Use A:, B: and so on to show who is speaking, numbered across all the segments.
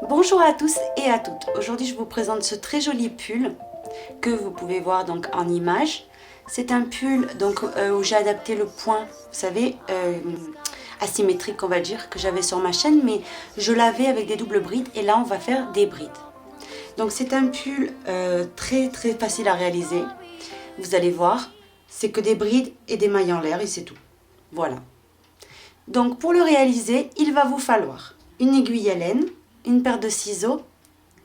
A: Bonjour à tous et à toutes. Aujourd'hui, je vous présente ce très joli pull que vous pouvez voir donc en image. C'est un pull donc où j'ai adapté le point, vous savez, asymétrique on va dire, que j'avais sur ma chaîne, mais je l'avais avec des doubles brides et là on va faire des brides. Donc c'est un pull très facile à réaliser. Vous allez voir, c'est que des brides et des mailles en l'air et c'est tout. Voilà. Donc pour le réaliser, il va vous falloir une aiguille à laine, une paire de ciseaux,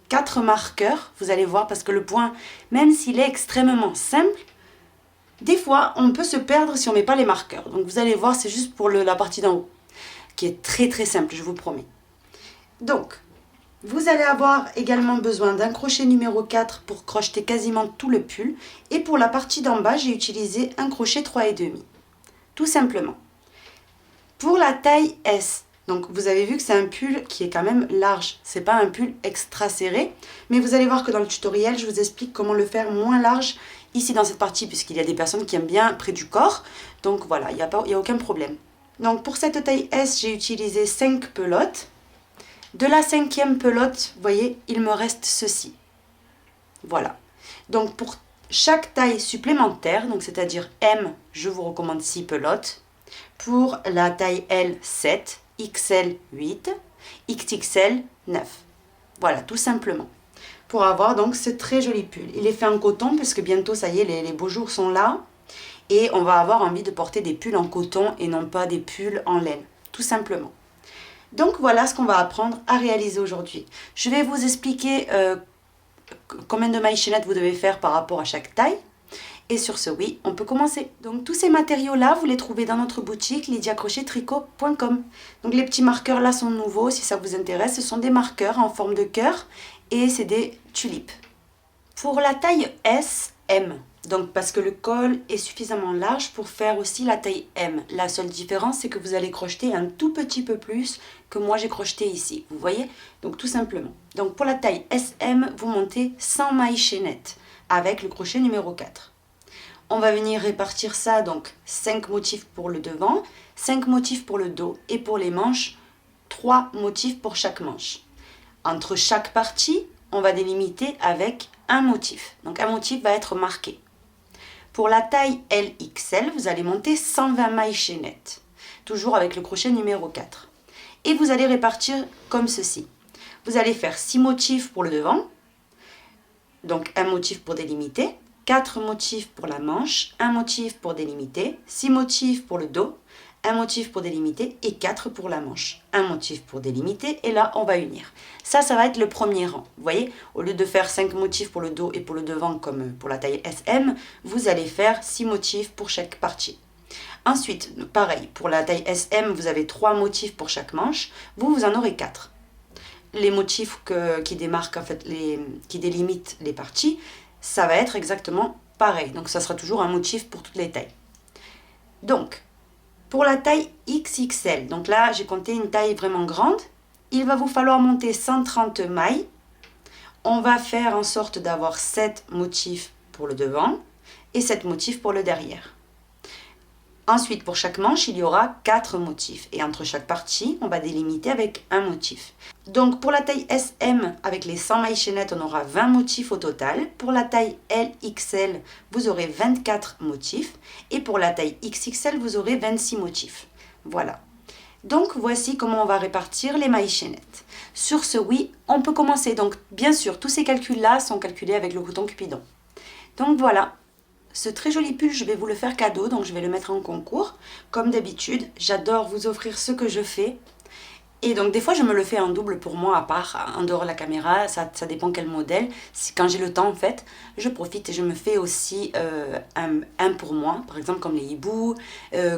A: 4 marqueurs, vous allez voir, parce que le point, même s'il est extrêmement simple, des fois on peut se perdre si on ne met pas les marqueurs. Donc vous allez voir, c'est juste pour la partie d'en haut, qui est très simple, je vous promets. Donc, vous allez avoir également besoin d'un crochet numéro 4 pour crocheter quasiment tout le pull. Et pour la partie d'en bas, j'ai utilisé un crochet 3,5. Tout simplement. Pour la taille S, donc vous avez vu que c'est un pull qui est quand même large. C'est pas un pull extra serré. Mais vous allez voir que dans le tutoriel, je vous explique comment le faire moins large ici dans cette partie. Puisqu'il y a des personnes qui aiment bien près du corps. Donc voilà, il n'y a aucun problème. Donc pour cette taille S, j'ai utilisé 5 pelotes. De la 5e pelote, vous voyez, il me reste ceci. Voilà. Donc pour chaque taille supplémentaire, donc c'est-à-dire M, je vous recommande 6 pelotes. Pour la taille L, 7, XL, 8, XXL, 9. Voilà, tout simplement. Pour avoir donc ce très joli pull. Il est fait en coton parce que bientôt, ça y est, les beaux jours sont là. Et on va avoir envie de porter des pulls en coton et non pas des pulls en laine. Tout simplement. Donc voilà ce qu'on va apprendre à réaliser aujourd'hui. Je vais vous expliquer combien de mailles chaînettes vous devez faire par rapport à chaque taille. Et sur ce, oui, on peut commencer. Donc tous ces matériaux-là, vous les trouvez dans notre boutique lydiacrochettricot.com. Donc les petits marqueurs là sont nouveaux, si ça vous intéresse. Ce sont des marqueurs en forme de cœur et c'est des tulipes. Pour la taille S, M. Donc parce que le col est suffisamment large pour faire aussi la taille M. La seule différence, c'est que vous allez crocheter un tout petit peu plus que moi j'ai crocheté ici. Vous voyez? Donc tout simplement. Donc pour la taille SM, vous montez 100 mailles chaînettes avec le crochet numéro 4. On va venir répartir ça, donc 5 motifs pour le devant, 5 motifs pour le dos et pour les manches, 3 motifs pour chaque manche. Entre chaque partie, on va délimiter avec un motif. Donc un motif va être marqué. Pour la taille LXL, vous allez monter 120 mailles chaînettes, toujours avec le crochet numéro 4. Et vous allez répartir comme ceci. Vous allez faire 6 motifs pour le devant, donc un motif pour délimiter, 4 motifs pour la manche, un motif pour délimiter, 6 motifs pour le dos, un motif pour délimiter et 4 pour la manche. Un motif pour délimiter et là on va unir. Ça va être le premier rang. Vous voyez, au lieu de faire 5 motifs pour le dos et pour le devant comme pour la taille SM, vous allez faire 6 motifs pour chaque partie. Ensuite, pareil, pour la taille SM, vous avez 3 motifs pour chaque manche, vous en aurez 4. Les motifs qui démarquent, en fait, qui délimitent les parties, ça va être exactement pareil. Donc ça sera toujours un motif pour toutes les tailles. Donc, pour la taille XXL, donc là j'ai compté une taille vraiment grande, il va vous falloir monter 130 mailles. On va faire en sorte d'avoir 7 motifs pour le devant et 7 motifs pour le derrière. Ensuite, pour chaque manche, il y aura 4 motifs. Et entre chaque partie, on va délimiter avec un motif. Donc, pour la taille SM, avec les 100 mailles chaînettes, on aura 20 motifs au total. Pour la taille LXL, vous aurez 24 motifs. Et pour la taille XXL, vous aurez 26 motifs. Voilà. Donc, voici comment on va répartir les mailles chaînettes. Sur ce, oui, on peut commencer. Donc, bien sûr, tous ces calculs-là sont calculés avec le coton Cupidon. Donc, voilà. Ce très joli pull, je vais vous le faire cadeau, donc je vais le mettre en concours. Comme d'habitude, j'adore vous offrir ce que je fais. Et donc des fois, je me le fais en double pour moi, à part, en dehors de la caméra, ça dépend quel modèle. Quand j'ai le temps, en fait, je profite et je me fais aussi un pour moi. Par exemple, comme les hiboux,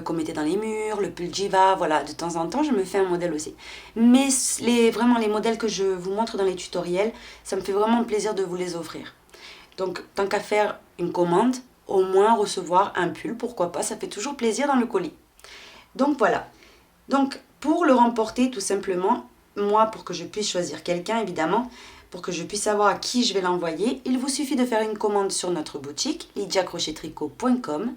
A: qu'on mettait dans les murs, le pull Jiva, voilà. De temps en temps, je me fais un modèle aussi. Mais vraiment, les modèles que je vous montre dans les tutoriels, ça me fait vraiment plaisir de vous les offrir. Donc, tant qu'à faire une commande, au moins recevoir un pull, pourquoi pas, ça fait toujours plaisir dans le colis. Donc voilà. Donc pour le remporter tout simplement, moi pour que je puisse choisir quelqu'un évidemment, pour que je puisse savoir à qui je vais l'envoyer, il vous suffit de faire une commande sur notre boutique lydiacrochettricot.com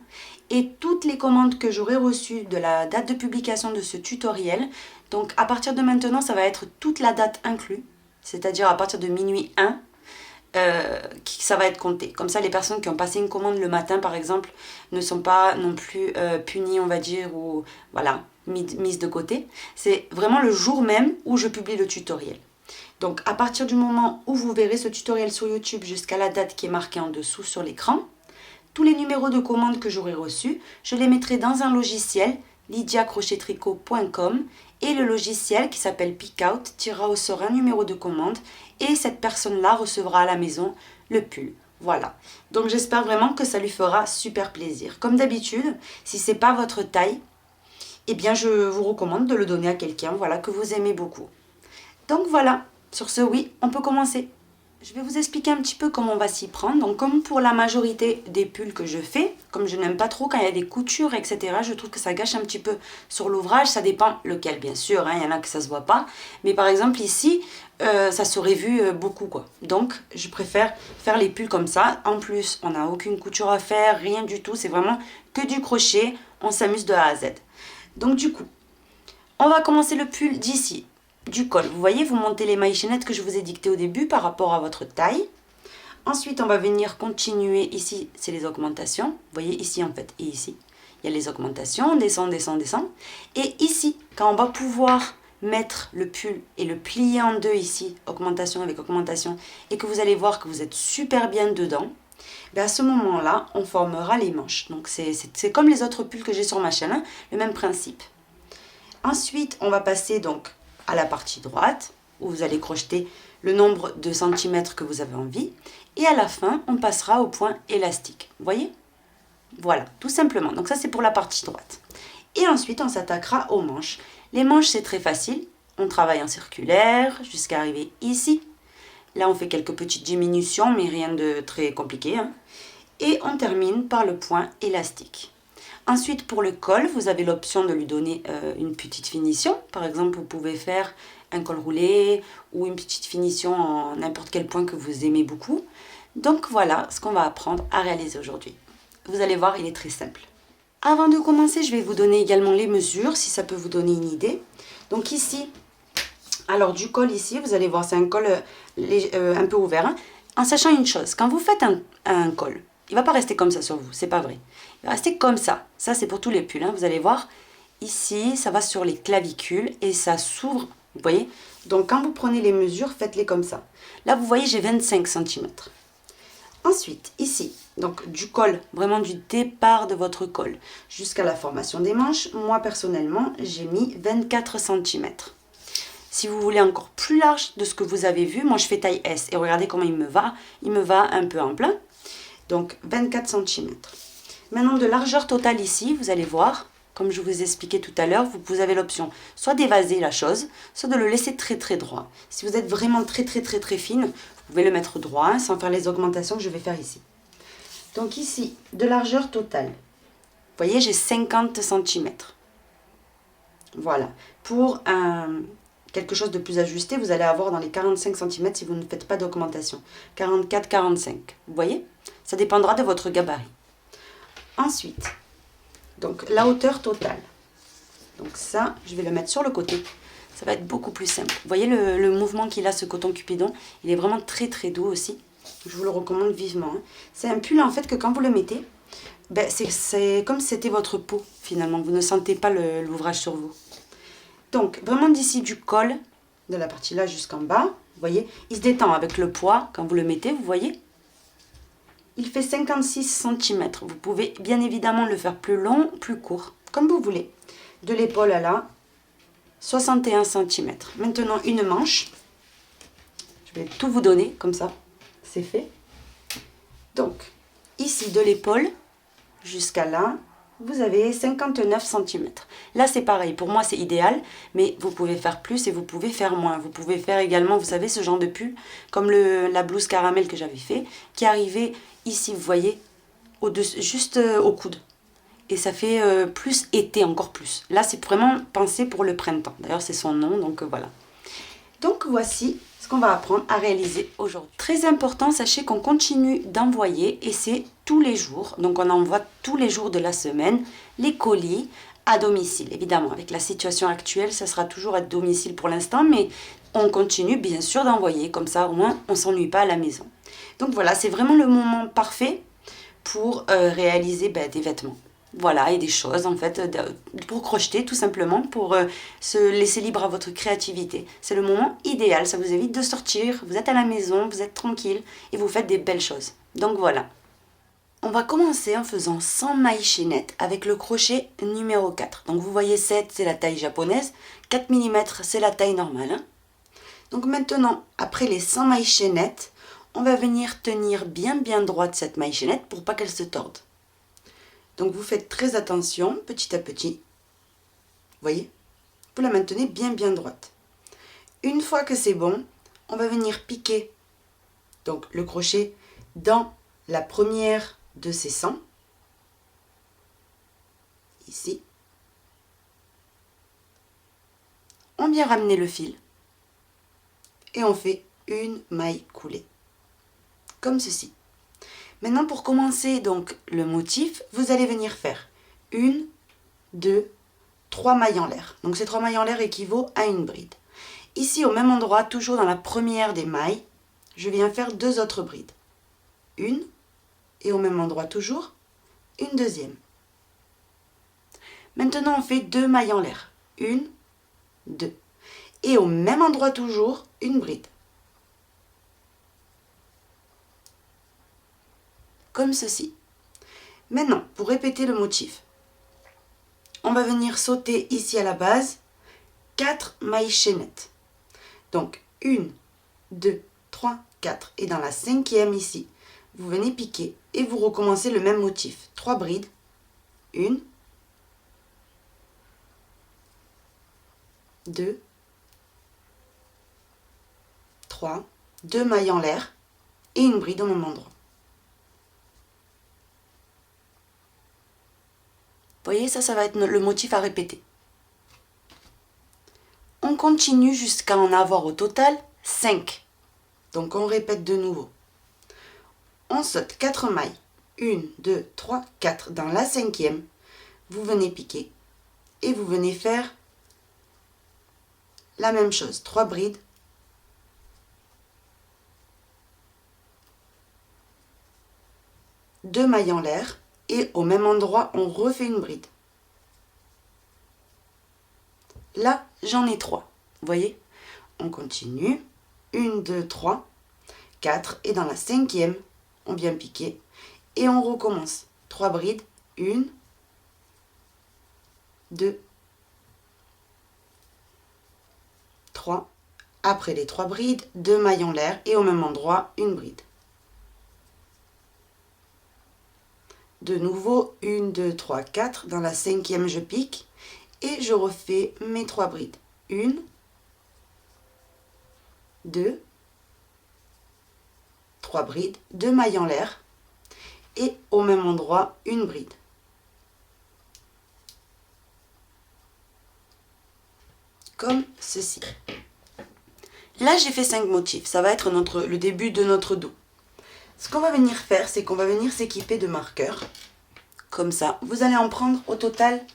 A: et toutes les commandes que j'aurai reçues de la date de publication de ce tutoriel. Donc à partir de maintenant, ça va être toute la date inclue, c'est-à-dire à partir de minuit 1, ça va être compté. Comme ça, les personnes qui ont passé une commande le matin, par exemple, ne sont pas non plus punies, on va dire, ou voilà, mises de côté. C'est vraiment le jour même où je publie le tutoriel. Donc à partir du moment où vous verrez ce tutoriel sur YouTube jusqu'à la date qui est marquée en dessous sur l'écran, tous les numéros de commande que j'aurai reçus, je les mettrai dans un logiciel, lydiacrochettricot.com, et le logiciel qui s'appelle Pickout tirera au sort un numéro de commande et cette personne-là recevra à la maison le pull. Voilà. Donc j'espère vraiment que ça lui fera super plaisir. Comme d'habitude, si ce n'est pas votre taille, eh bien je vous recommande de le donner à quelqu'un, voilà, que vous aimez beaucoup. Donc voilà, sur ce, oui, on peut commencer. Je vais vous expliquer un petit peu comment on va s'y prendre. Donc comme pour la majorité des pulls que je fais, comme je n'aime pas trop quand il y a des coutures, etc., je trouve que ça gâche un petit peu sur l'ouvrage. Ça dépend lequel, bien sûr, hein, il y en a que ça se voit pas. Mais par exemple ici, ça serait vu beaucoup, quoi. Donc je préfère faire les pulls comme ça. En plus, on n'a aucune couture à faire, rien du tout. C'est vraiment que du crochet. On s'amuse de A à Z. Donc du coup, on va commencer le pull d'ici. Du col. Vous voyez, vous montez les mailles chaînettes que je vous ai dictées au début par rapport à votre taille. Ensuite, on va venir continuer. Ici, c'est les augmentations. Vous voyez, ici en fait, et ici, il y a les augmentations. On descend, descend, descend. Et ici, quand on va pouvoir mettre le pull et le plier en deux ici, augmentation avec augmentation, et que vous allez voir que vous êtes super bien dedans, ben à ce moment-là, on formera les manches. Donc, c'est comme les autres pulls que j'ai sur ma chaîne, hein, le même principe. Ensuite, on va passer donc à la partie droite, où vous allez crocheter le nombre de centimètres que vous avez envie. Et à la fin, on passera au point élastique. Vous voyez? Voilà, tout simplement. Donc ça, c'est pour la partie droite. Et ensuite, on s'attaquera aux manches. Les manches, c'est très facile. On travaille en circulaire jusqu'à arriver ici. Là, on fait quelques petites diminutions, mais rien de très compliqué, hein. Et on termine par le point élastique. Ensuite, pour le col, vous avez l'option de lui donner une petite finition. Par exemple, vous pouvez faire un col roulé ou une petite finition en n'importe quel point que vous aimez beaucoup. Donc voilà ce qu'on va apprendre à réaliser aujourd'hui. Vous allez voir, il est très simple. Avant de commencer, je vais vous donner également les mesures, si ça peut vous donner une idée. Donc ici, alors du col ici, vous allez voir, c'est un col un peu ouvert, hein. En sachant une chose, quand vous faites un col, il ne va pas rester comme ça sur vous, c'est pas vrai. Il va rester comme ça. Ça, c'est pour tous les pulls, hein. Vous allez voir, ici, ça va sur les clavicules et ça s'ouvre, vous voyez. Donc, quand vous prenez les mesures, faites-les comme ça. Là, vous voyez, j'ai 25 cm. Ensuite, ici, donc du col, vraiment du départ de votre col jusqu'à la formation des manches, moi, personnellement, j'ai mis 24 cm. Si vous voulez encore plus large de ce que vous avez vu, moi, je fais taille S. Et regardez comment il me va. Il me va un peu en plein. Donc 24 cm. Maintenant de largeur totale ici, vous allez voir, comme je vous ai expliqué tout à l'heure, vous avez l'option soit d'évaser la chose, soit de le laisser très très droit. Si vous êtes vraiment très fine, vous pouvez le mettre droit, hein, sans faire les augmentations que je vais faire ici. Donc ici, de largeur totale, vous voyez, j'ai 50 cm. Voilà. Pour quelque chose de plus ajusté, vous allez avoir dans les 45 cm si vous ne faites pas d'augmentation. 44-45, vous voyez? Ça dépendra de votre gabarit. Ensuite, donc la hauteur totale. Donc ça, je vais le mettre sur le côté. Ça va être beaucoup plus simple. Vous voyez le mouvement qu'il a, ce coton Cupidon? Il est vraiment très doux aussi. Je vous le recommande vivement, hein. C'est un pull en fait que quand vous le mettez, ben, c'est comme si c'était votre peau finalement. Vous ne sentez pas l'ouvrage sur vous. Donc vraiment d'ici du col, de la partie là jusqu'en bas, vous voyez, il se détend avec le poids quand vous le mettez, vous voyez. Il fait 56 cm. Vous pouvez bien évidemment le faire plus long, plus court, comme vous voulez. De l'épaule à là, 61 cm. Maintenant, une manche. Je vais tout vous donner, comme ça, c'est fait. Donc, ici, de l'épaule jusqu'à là, vous avez 59 cm. Là, c'est pareil. Pour moi, c'est idéal, mais vous pouvez faire plus et vous pouvez faire moins. Vous pouvez faire également, vous savez, ce genre de pull, comme la blouse caramel que j'avais fait, qui arrivait ici, vous voyez, juste au coude. Et ça fait plus été, encore plus. Là, c'est vraiment pensé pour le printemps. D'ailleurs, c'est son nom, donc voilà. Donc, voici ce qu'on va apprendre à réaliser aujourd'hui. Très important, sachez qu'on continue d'envoyer et c'est tous les jours. Donc on envoie tous les jours de la semaine les colis à domicile. Évidemment, avec la situation actuelle, ça sera toujours à domicile pour l'instant, mais on continue bien sûr d'envoyer. Comme ça, au moins, on ne s'ennuie pas à la maison. Donc voilà, c'est vraiment le moment parfait pour réaliser des vêtements. Voilà, et des choses en fait, pour crocheter tout simplement, pour se laisser libre à votre créativité. C'est le moment idéal, ça vous évite de sortir, vous êtes à la maison, vous êtes tranquille et vous faites des belles choses. Donc voilà. On va commencer en faisant 100 mailles chaînettes avec le crochet numéro 4. Donc vous voyez 7 c'est la taille japonaise, 4 mm c'est la taille normale. Hein. Donc maintenant, après les 100 mailles chaînettes, on va venir tenir bien droite cette maille chaînette pour pas qu'elle se torde. Donc vous faites très attention, petit à petit. Vous voyez? Vous la maintenez bien droite. Une fois que c'est bon, on va venir piquer donc le crochet dans la première de ces 100. Ici. On vient ramener le fil. Et on fait une maille coulée. Comme ceci. Maintenant, pour commencer donc le motif, vous allez venir faire 1, 2, 3 mailles en l'air. Donc ces 3 mailles en l'air équivaut à une bride. Ici, au même endroit, toujours dans la première des mailles, je viens faire 2 autres brides. Une, et au même endroit toujours, une deuxième. Maintenant, on fait 2 mailles en l'air. 1, 2. Et au même endroit toujours, une bride. Comme ceci. Maintenant, pour répéter le motif, on va venir sauter ici à la base 4 mailles chaînettes. Donc 1, 2, 3, 4. Et dans la 5e ici, vous venez piquer et vous recommencez le même motif. 3 brides. 1, 2, 3, 2 mailles en l'air et une bride au même endroit. Vous voyez, ça va être le motif à répéter. On continue jusqu'à en avoir au total 5. Donc on répète de nouveau. On saute 4 mailles. 1, 2, 3, 4. Dans la 5e, vous venez piquer et vous venez faire la même chose. 3 brides. 2 mailles en l'air et au même endroit, on refait une bride. Là, j'en ai 3. Vous voyez? On continue. 1, 2, 3, 4. Et dans la 5e, on vient piquer. Et on recommence. 3 brides. 1, 2, 3. Après les 3 brides, 2 mailles en l'air et au même endroit, une bride. De nouveau, 1, 2, 3, 4. Dans la 5e, je pique. Et je refais mes 3 brides. 1, 2, 3 brides, 2 mailles en l'air et au même endroit, une bride. Comme ceci. Là, j'ai fait 5 motifs. Ça va être le début de notre dos. Ce qu'on va venir faire, c'est qu'on va venir s'équiper de marqueurs. Comme ça. Vous allez en prendre au total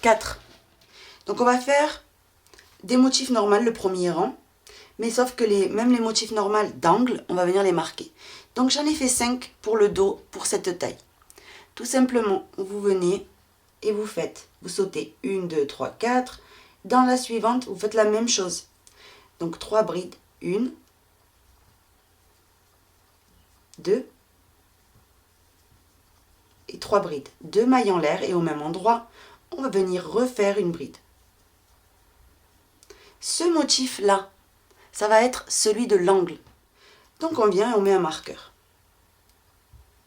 A: 4. Donc, on va faire des motifs normaux, le premier rang. Mais sauf que même les motifs normaux d'angle, on va venir les marquer. Donc, j'en ai fait 5 pour le dos, pour cette taille. Tout simplement, vous venez et vous sautez 1, 2, 3, 4. Dans la suivante, vous faites la même chose. Donc, 3 brides. 1, 2 et 3 brides. 2 mailles en l'air et au même endroit, on va venir refaire une bride. Ce motif-là, ça va être celui de l'angle. Donc, on vient et on met un marqueur.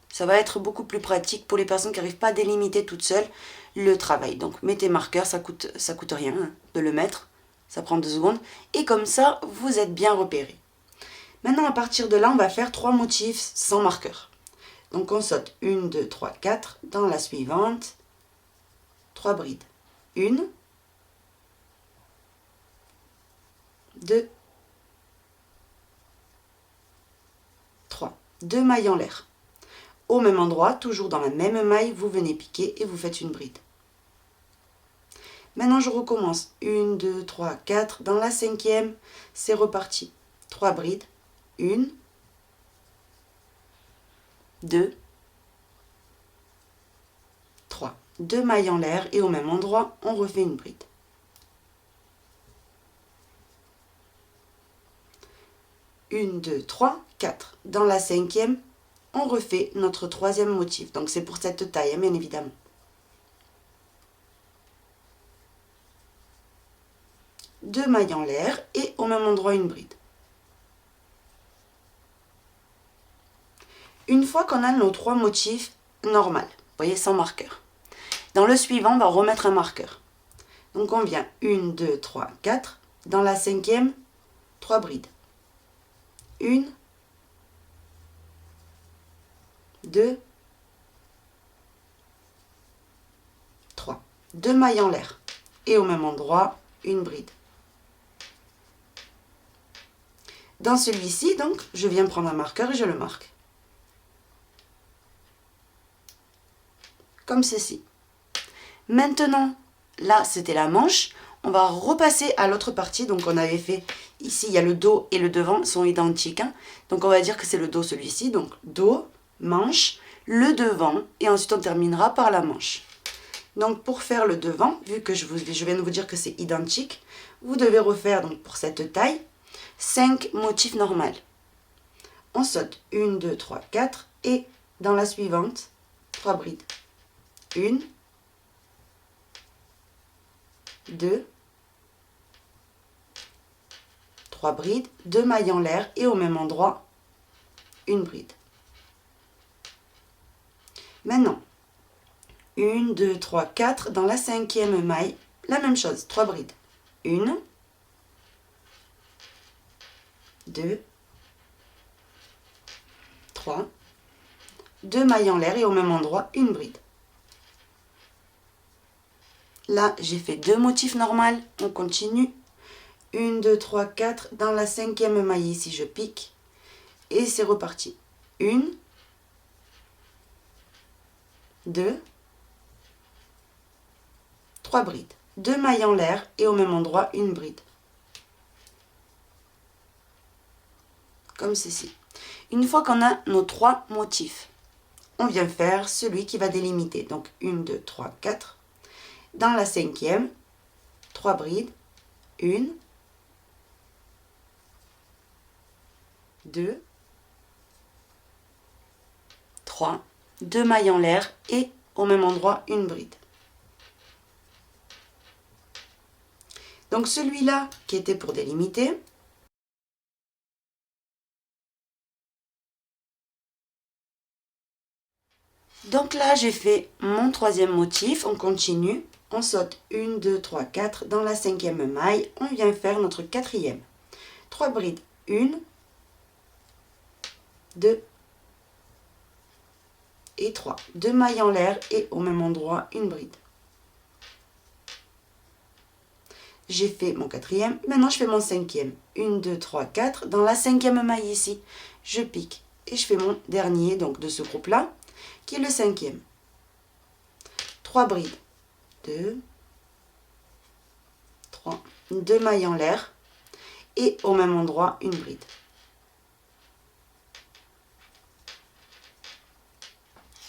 A: Ça va être beaucoup plus pratique pour les personnes qui n'arrivent pas à délimiter toutes seules le travail. Donc, mettez marqueur, ça coûte rien hein, de le mettre. Ça prend 2 secondes. Et comme ça, vous êtes bien repérés. Maintenant, à partir de là, on va faire 3 motifs sans marqueur. Donc, on saute 1, 2, 3, 4. Dans la suivante, 3 brides. 1, 2, 3. 2 mailles en l'air. au même endroit, toujours dans la même maille, vous venez piquer et vous faites une bride. Maintenant, je recommence. 1, 2, 3, 4. Dans la cinquième, c'est reparti. 3 brides. 1, 2, 3. 2 mailles en l'air et au même endroit, on refait une bride. 1, 2, 3, 4. Dans la cinquième, on refait notre troisième motif. Donc, c'est pour cette taille, bien évidemment. 2 mailles en l'air et au même endroit une bride. Une fois qu'on a nos 3 motifs normaux, vous voyez, sans marqueur. Dans le suivant, on va remettre un marqueur. Donc on vient 1, 2, 3, 4. Dans la cinquième, 3 brides. 1, 2, 3. 2 mailles en l'air et au même endroit, une bride. Dans celui-ci, donc, je viens prendre un marqueur et je le marque. Comme ceci. Maintenant, là, c'était la manche. On va repasser à l'autre partie. Donc, on avait fait, ici, il y a le dos et le devant, sont identiques. Hein. Donc, on va dire que c'est le dos, celui-ci. Donc, dos, manche, le devant. Et ensuite, on terminera par la manche. Donc, pour faire le devant, vu que je viens de vous dire que c'est identique, vous devez refaire, donc, pour cette taille, 5 motifs normaux. On saute 1, 2, 3, 4 et dans la suivante, 3 brides. 1, 2, 3 brides, 2 mailles en l'air et au même endroit, une bride. Maintenant, 1, 2, 3, 4, dans la cinquième maille, la même chose, 3 brides. 1, 2, 3, 2 mailles en l'air et au même endroit, une bride. Là, j'ai fait 2 motifs normaux, on continue. 1, 2, 3, 4, dans la cinquième maille ici, je pique. Et c'est reparti. 1, 2, 3 brides. 2 mailles en l'air et au même endroit, une bride. Comme ceci. Une fois qu'on a nos 3 motifs, on vient faire celui qui va délimiter. Donc 1, 2, 3, 4. Dans la cinquième, 3 brides. 1, 2, 3. 2 mailles en l'air et au même endroit, une bride. Donc celui-là qui était pour délimiter, donc là, j'ai fait mon troisième motif, on continue, on saute 1, 2, 3, 4, dans la cinquième maille, on vient faire notre quatrième. 3 brides, 1, 2 et 3. 2 mailles en l'air et au même endroit, une bride. J'ai fait mon quatrième, maintenant je fais mon cinquième. 1, 2, 3, 4, dans la cinquième maille ici, je pique et je fais mon dernier donc de ce groupe-là, qui est le cinquième. 3 brides, 2, 3, 2 mailles en l'air et au même endroit une bride.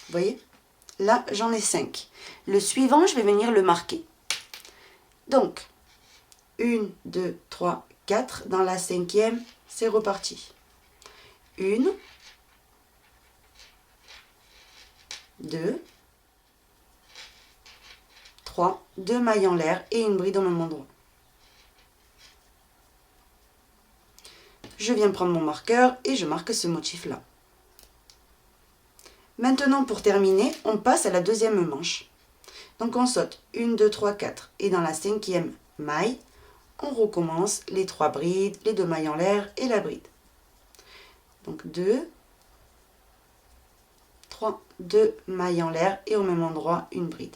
A: Vous voyez? Là, j'en ai 5. Le suivant, je vais venir le marquer. Donc, 1, 2, 3, 4, dans la cinquième, c'est reparti. 1, 2, 3, 2 mailles en l'air et une bride au même endroit. Je viens prendre mon marqueur et je marque ce motif-là. Maintenant, pour terminer, on passe à la deuxième manche. Donc, on saute 1, 2, 3, 4 et dans la cinquième maille, on recommence les 3 brides, les 2 mailles en l'air et la bride. Donc, 2, 3, 2 mailles en l'air et au même endroit, une bride.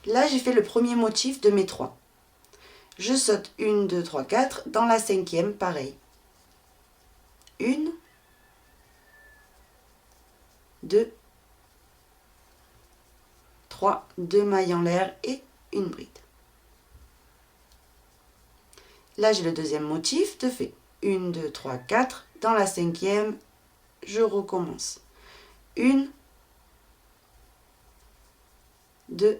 A: Là, j'ai fait le premier motif de mes 3. Je saute 1, 2, 3, 4. Dans la cinquième, pareil. 1, 2, 3, 2 mailles en l'air et une bride. Là, j'ai le deuxième motif de fait. 1, 2, 3, 4. Dans la cinquième, je recommence. 1, 2,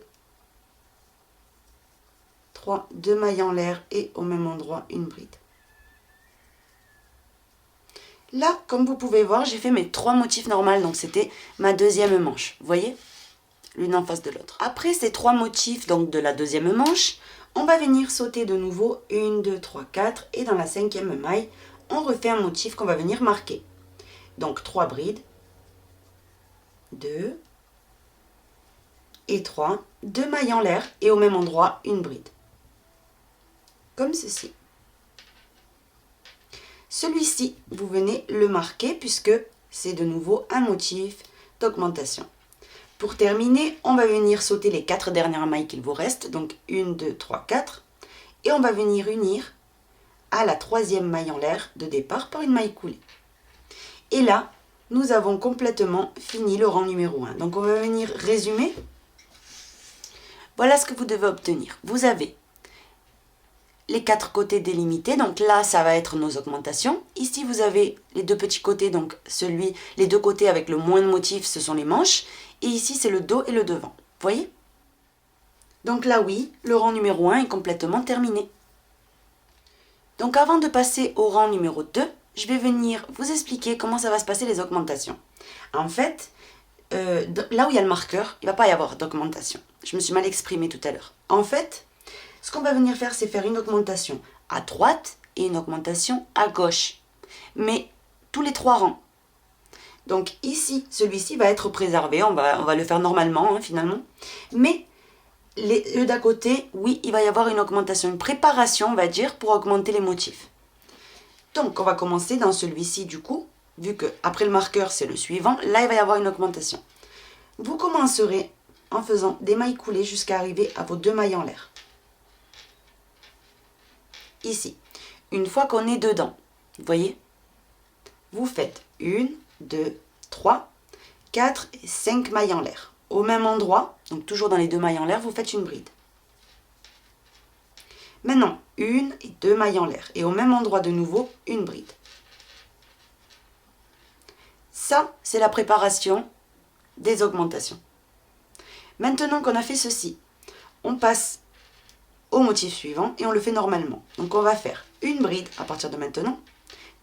A: 3, 2 mailles en l'air et au même endroit, une bride. Là, comme vous pouvez voir, j'ai fait mes 3 motifs normaux, donc c'était ma deuxième manche. Vous voyez? L'une en face de l'autre. Après ces 3 motifs donc de la deuxième manche, on va venir sauter de nouveau 1, 2, 3, 4 et dans la cinquième maille, on refait un motif qu'on va venir marquer. Donc 3 brides, 2 et 3, 2 mailles en l'air et au même endroit, une bride. Comme ceci. Celui-ci, vous venez le marquer puisque c'est de nouveau un motif d'augmentation. Pour terminer, on va venir sauter les 4 dernières mailles qu'il vous reste, donc 1, 2, 3, 4, et on va venir unir à la 3e maille en l'air de départ par une maille coulée. Et là, nous avons complètement fini le rang numéro 1. Donc on va venir résumer. Voilà ce que vous devez obtenir. Vous avez les 4 côtés délimités, donc là ça va être nos augmentations. Ici vous avez les 2 petits côtés, donc les 2 côtés avec le moins de motifs, ce sont les manches. Et ici c'est le dos et le devant. Vous voyez? Donc là oui, le rang numéro 1 est complètement terminé. Donc avant de passer au rang numéro 2, je vais venir vous expliquer comment ça va se passer les augmentations. En fait, là où il y a le marqueur, il ne va pas y avoir d'augmentation. Je me suis mal exprimée tout à l'heure. En fait, ce qu'on va venir faire, c'est faire une augmentation à droite et une augmentation à gauche. Mais tous les 3 rangs. Donc ici, celui-ci va être préservé. On va le faire normalement, hein, finalement. Mais les d'à côté, oui, il va y avoir une augmentation, une préparation, on va dire, pour augmenter les motifs. Donc, on va commencer dans celui-ci, du coup, vu que après le marqueur, c'est le suivant. Là, il va y avoir une augmentation. Vous commencerez en faisant des mailles coulées jusqu'à arriver à vos 2 mailles en l'air. Ici, une fois qu'on est dedans, vous voyez, vous faites 1, 2, 3, 4 et 5 mailles en l'air. Au même endroit, donc toujours dans les 2 mailles en l'air, vous faites une bride. Maintenant, 1 et 2 mailles en l'air. Et au même endroit de nouveau, une bride. Ça, c'est la préparation des augmentations. Maintenant qu'on a fait ceci, on passe au motif suivant et on le fait normalement. Donc on va faire une bride à partir de maintenant,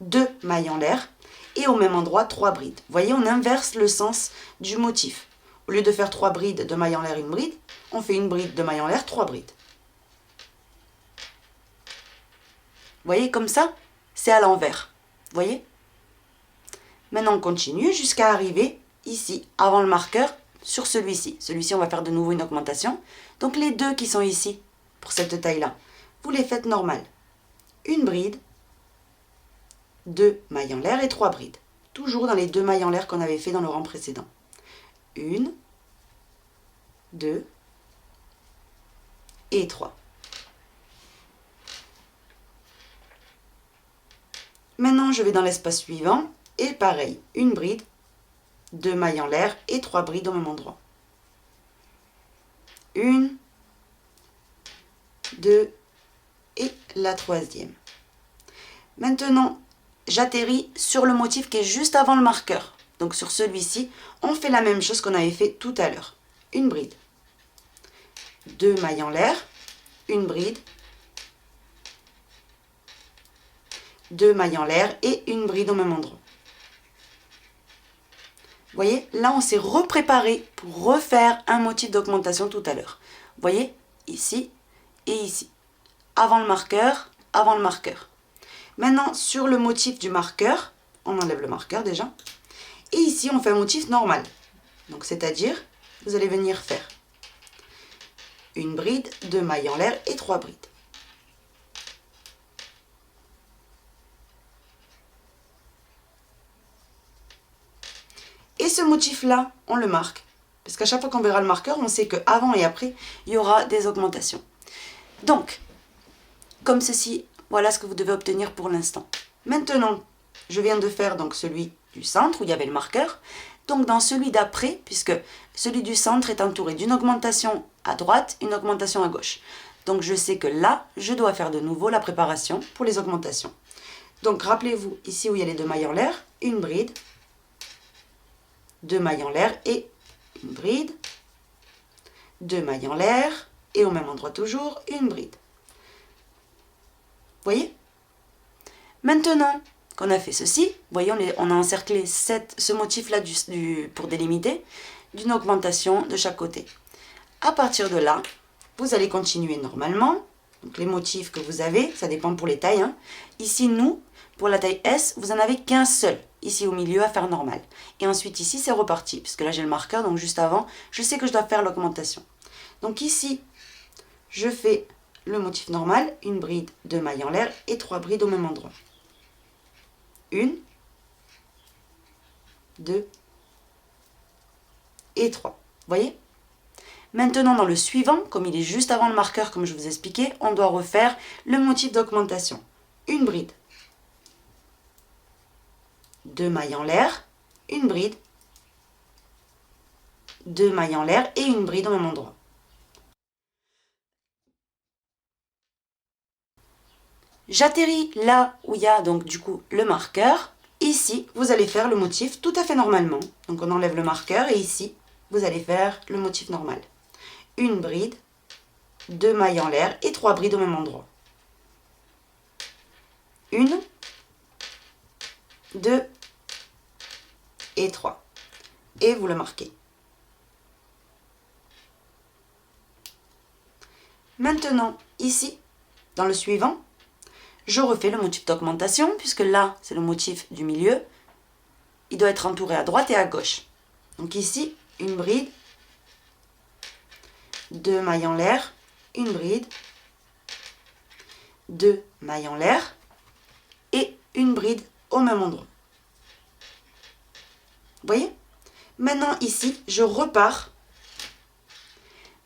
A: 2 mailles en l'air et au même endroit 3 brides. Vous voyez, on inverse le sens du motif. Au lieu de faire 3 brides, 2 mailles en l'air, une bride, on fait une bride, 2 mailles en l'air, 3 brides. Vous voyez, comme ça, c'est à l'envers. Vous voyez? Maintenant, on continue jusqu'à arriver ici, avant le marqueur, sur celui-ci. Celui-ci, on va faire de nouveau une augmentation. Donc les 2 qui sont ici, pour cette taille-là, vous les faites normales. Une bride, 2 mailles en l'air et 3 brides. Toujours dans les 2 mailles en l'air qu'on avait fait dans le rang précédent. 1, 2 et 3. Maintenant, je vais dans l'espace suivant et pareil, une bride, 2 mailles en l'air et 3 brides au même endroit. 1, 2 et la 3e. Maintenant, j'atterris sur le motif qui est juste avant le marqueur. Donc sur celui-ci, on fait la même chose qu'on avait fait tout à l'heure. Une bride, 2 mailles en l'air, une bride, 2 mailles en l'air et une bride au même endroit. Vous voyez, là on s'est repréparé pour refaire un motif d'augmentation tout à l'heure. Vous voyez, ici et ici. Avant le marqueur, avant le marqueur. Maintenant, sur le motif du marqueur, on enlève le marqueur déjà. Et ici, on fait un motif normal. Donc, c'est-à-dire, vous allez venir faire une bride, 2 mailles en l'air et 3 brides. Et ce motif-là, on le marque. Parce qu'à chaque fois qu'on verra le marqueur, on sait qu'avant et après, il y aura des augmentations. Donc, comme ceci, voilà ce que vous devez obtenir pour l'instant. Maintenant, je viens de faire donc celui du centre où il y avait le marqueur. Donc dans celui d'après, puisque celui du centre est entouré d'une augmentation à droite, une augmentation à gauche. Donc je sais que là, je dois faire de nouveau la préparation pour les augmentations. Donc rappelez-vous, ici où il y a les 2 mailles en l'air, une bride, 2 mailles en l'air et une bride, 2 mailles en l'air et au même endroit toujours, une bride. Vous voyez? Maintenant qu'on a fait ceci, vous voyez, on a encerclé ce motif-là pour délimiter, d'une augmentation de chaque côté. À partir de là, vous allez continuer normalement. Donc les motifs que vous avez, ça dépend pour les tailles. Hein. Ici, nous, pour la taille S, vous n'en avez qu'un seul, ici au milieu, à faire normal. Et ensuite ici, c'est reparti, puisque là j'ai le marqueur, donc juste avant, je sais que je dois faire l'augmentation. Donc ici, je fais le motif normal, une bride, 2 mailles en l'air et 3 brides au même endroit. 1, 2 et 3. Vous voyez? Maintenant, dans le suivant, comme il est juste avant le marqueur, comme je vous expliquais, on doit refaire le motif d'augmentation. Une bride, 2 mailles en l'air, une bride, 2 mailles en l'air et une bride au même endroit. J'atterris là où il y a donc du coup le marqueur. Ici, vous allez faire le motif tout à fait normalement. Donc on enlève le marqueur et ici, vous allez faire le motif normal. Une bride, 2 mailles en l'air et 3 brides au même endroit. 1, 2 et 3. Et vous le marquez. Maintenant, ici, dans le suivant, je refais le motif d'augmentation, puisque là, c'est le motif du milieu. Il doit être entouré à droite et à gauche. Donc ici, une bride, 2 mailles en l'air, une bride, 2 mailles en l'air et une bride au même endroit. Vous voyez? Maintenant ici, je repars.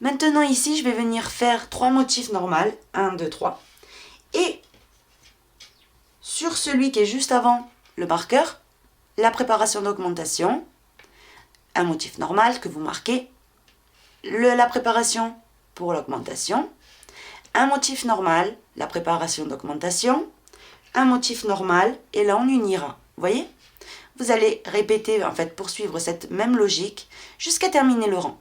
A: Maintenant ici, je vais venir faire 3 motifs normaux. 1, 2, 3. Et sur celui qui est juste avant le marqueur, la préparation d'augmentation, un motif normal que vous marquez, la préparation pour l'augmentation, un motif normal, la préparation d'augmentation, un motif normal, et là on unira. Vous voyez? Vous allez répéter, en fait, poursuivre cette même logique jusqu'à terminer le rang.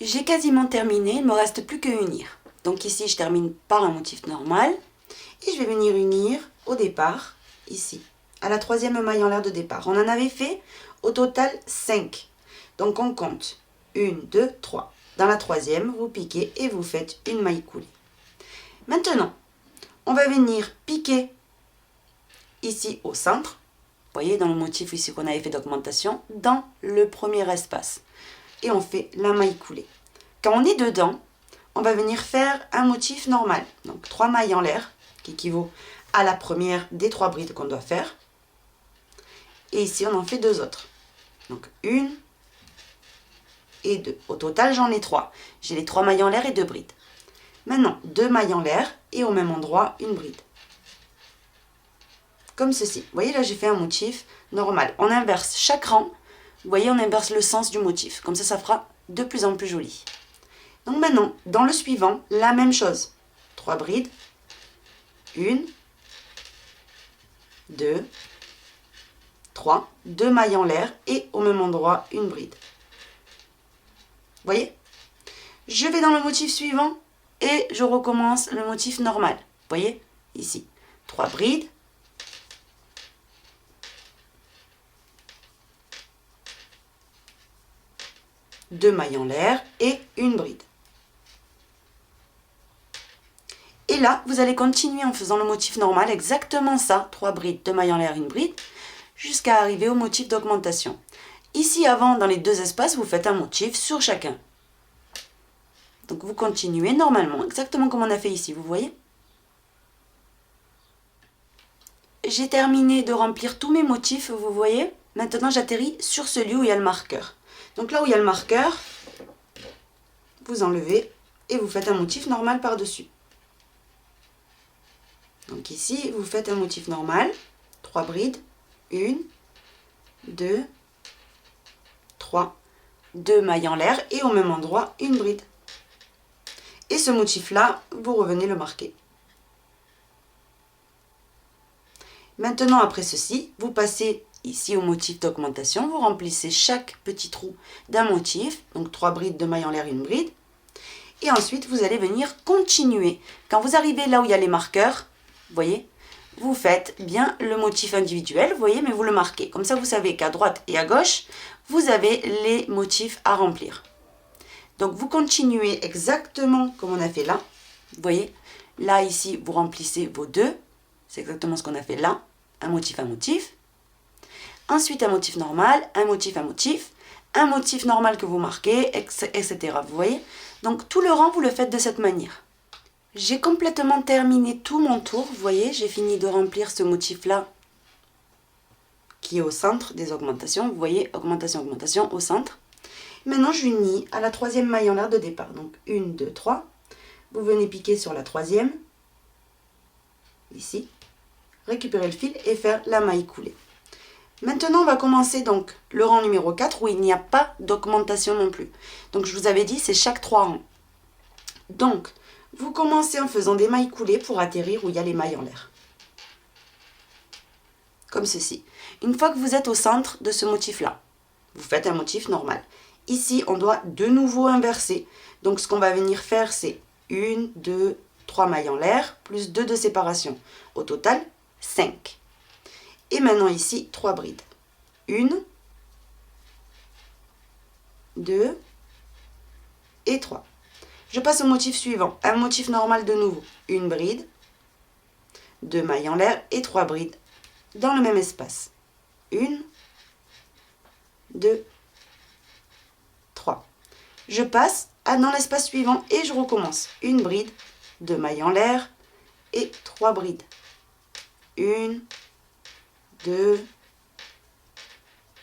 A: J'ai quasiment terminé, il ne me reste plus que unir. Donc ici, je termine par un motif normal, et je vais venir unir au départ, ici, à la 3e maille en l'air de départ. On en avait fait au total 5. Donc on compte 1, 2, 3. Dans la 3e, vous piquez et vous faites une maille coulée. Maintenant, on va venir piquer ici au centre. Vous voyez, dans le motif ici qu'on avait fait d'augmentation, dans le premier espace. Et on fait la maille coulée. Quand on est dedans, on va venir faire un motif normal. Donc 3 mailles en l'air, qui équivaut à la première des 3 brides qu'on doit faire. Et ici, on en fait 2 autres. Donc 1 et 2. Au total, j'en ai 3. J'ai les 3 mailles en l'air et 2 brides. Maintenant, 2 mailles en l'air et au même endroit, une bride. Comme ceci. Vous voyez, là, j'ai fait un motif normal. On inverse chaque rang. Vous voyez, on inverse le sens du motif. Comme ça fera de plus en plus joli. Donc maintenant, dans le suivant, la même chose. 3 brides. 1, 2, 3. 2 mailles en l'air et au même endroit, une bride. Vous voyez? Je vais dans le motif suivant et je recommence le motif normal. Vous voyez? Ici. 3 brides. 2 mailles en l'air et une bride. Et là, vous allez continuer en faisant le motif normal, exactement ça, 3 brides, 2 mailles en l'air, une bride, jusqu'à arriver au motif d'augmentation. Ici, avant, dans les 2 espaces, vous faites un motif sur chacun. Donc vous continuez normalement, exactement comme on a fait ici, vous voyez? J'ai terminé de remplir tous mes motifs, vous voyez? Maintenant, j'atterris sur celui où il y a le marqueur. Donc là où il y a le marqueur, vous enlevez et vous faites un motif normal par-dessus. Donc ici, vous faites un motif normal, 3 brides, 1, 2, 3, 2 mailles en l'air et au même endroit une bride. Et ce motif-là, vous revenez le marquer. Maintenant, après ceci, vous passez ici au motif d'augmentation, vous remplissez chaque petit trou d'un motif, donc 3 brides, 2 mailles en l'air, une bride. Et ensuite, vous allez venir continuer. Quand vous arrivez là où il y a les marqueurs, vous voyez, vous faites bien le motif individuel, vous voyez, mais vous le marquez. Comme ça, vous savez qu'à droite et à gauche, vous avez les motifs à remplir. Donc, vous continuez exactement comme on a fait là. Vous voyez, là, ici, vous remplissez vos deux. C'est exactement ce qu'on a fait là. Un motif, un motif. Ensuite, un motif normal, un motif normal que vous marquez, etc. Vous voyez? Donc, tout le rang, vous le faites de cette manière. J'ai complètement terminé tout mon tour. Vous voyez, j'ai fini de remplir ce motif-là qui est au centre des augmentations. Vous voyez, augmentation, augmentation au centre. Maintenant, j'unis à la troisième maille en l'air de départ. Donc, 1, 2, 3. Vous venez piquer sur la troisième, ici, récupérer le fil et faire la maille coulée. Maintenant, on va commencer donc le rang numéro 4 où il n'y a pas d'augmentation non plus. Donc, je vous avais dit, c'est chaque 3 rangs. Donc, vous commencez en faisant des mailles coulées pour atterrir où il y a les mailles en l'air. Comme ceci. Une fois que vous êtes au centre de ce motif-là, vous faites un motif normal. Ici, on doit de nouveau inverser. Donc, ce qu'on va venir faire, c'est 1, 2, 3 mailles en l'air, plus 2 de séparation. Au total, 5. Et maintenant ici, 3 brides. 1, 2 et 3. Je passe au motif suivant. Un motif normal de nouveau. Une bride, 2 mailles en l'air et 3 brides dans le même espace. 1, 2, 3. Je passe dans l'espace suivant et je recommence. Une bride, 2 mailles en l'air et 3 brides. 1, 2,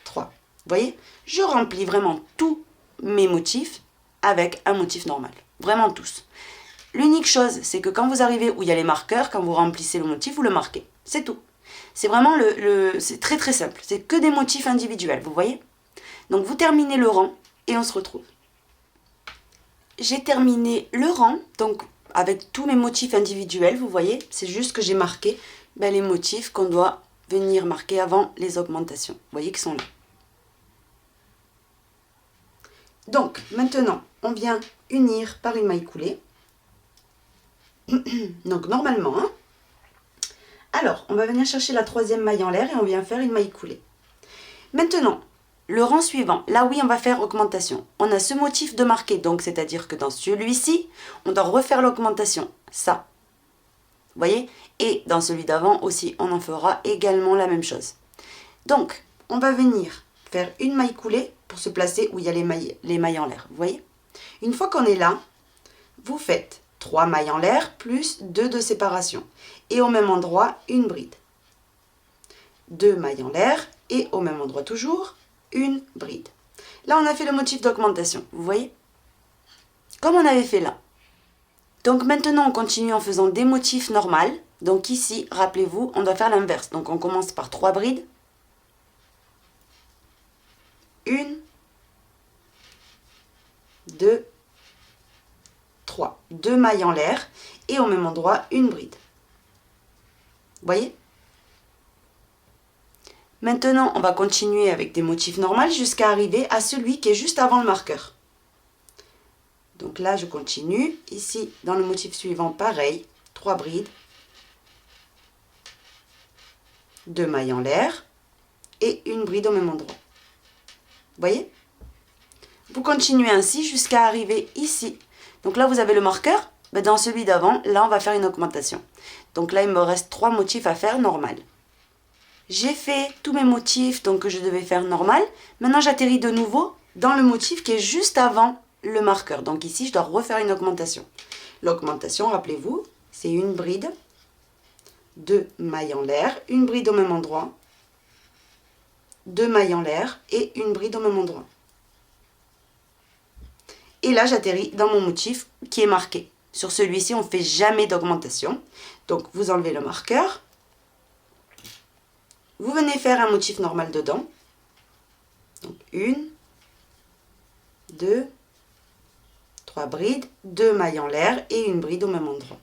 A: 3. Vous voyez, je remplis vraiment tous mes motifs avec un motif normal. Vraiment tous. L'unique chose, c'est que quand vous arrivez où il y a les marqueurs, quand vous remplissez le motif, vous le marquez. C'est tout. C'est vraiment c'est très très simple. C'est que des motifs individuels, vous voyez? Donc vous terminez le rang et on se retrouve. J'ai terminé le rang, donc avec tous mes motifs individuels, vous voyez? C'est juste que j'ai marqué les motifs qu'on doit venir marquer avant les augmentations. Vous voyez qu'ils sont là. Donc, maintenant, on vient unir par une maille coulée. Donc, normalement, hein. Alors, on va venir chercher la troisième maille en l'air et on vient faire une maille coulée. Maintenant, le rang suivant, là oui, on va faire augmentation. On a ce motif de marquer, donc c'est-à-dire que dans celui-ci, on doit refaire l'augmentation. Ça. Vous voyez? Et dans celui d'avant aussi, on en fera également la même chose. Donc, on va venir faire une maille coulée pour se placer où il y a les mailles en l'air. Vous voyez? Une fois qu'on est là, vous faites 3 mailles en l'air plus 2 de séparation. Et au même endroit, une bride. 2 mailles en l'air et au même endroit toujours, une bride. Là, on a fait le motif d'augmentation. Vous voyez? Comme on avait fait là. Donc maintenant, on continue en faisant des motifs normaux. Donc ici, rappelez-vous, on doit faire l'inverse. Donc on commence par 3 brides. 1, 2, 3. 2 mailles en l'air et au même endroit, une bride. Vous voyez? Maintenant, on va continuer avec des motifs normaux jusqu'à arriver à celui qui est juste avant le marqueur. Donc là, je continue. Ici, dans le motif suivant, pareil. 3 brides. 2 mailles en l'air. Et une bride au même endroit. Vous voyez? Vous continuez ainsi jusqu'à arriver ici. Donc là, vous avez le marqueur. Dans celui d'avant, là, on va faire une augmentation. Donc là, il me reste 3 motifs à faire normal. J'ai fait tous mes motifs donc, que je devais faire normal. Maintenant, j'atterris de nouveau dans le motif qui est juste avant le marqueur. Donc ici, je dois refaire une augmentation. L'augmentation, rappelez-vous, c'est une bride, 2 mailles en l'air, une bride au même endroit, 2 mailles en l'air et une bride au même endroit. Et là, j'atterris dans mon motif qui est marqué. Sur celui-ci, on ne fait jamais d'augmentation. Donc, vous enlevez le marqueur. Vous venez faire un motif normal dedans. Donc, 1, 2, 3 brides, 2 mailles en l'air et une bride au même endroit.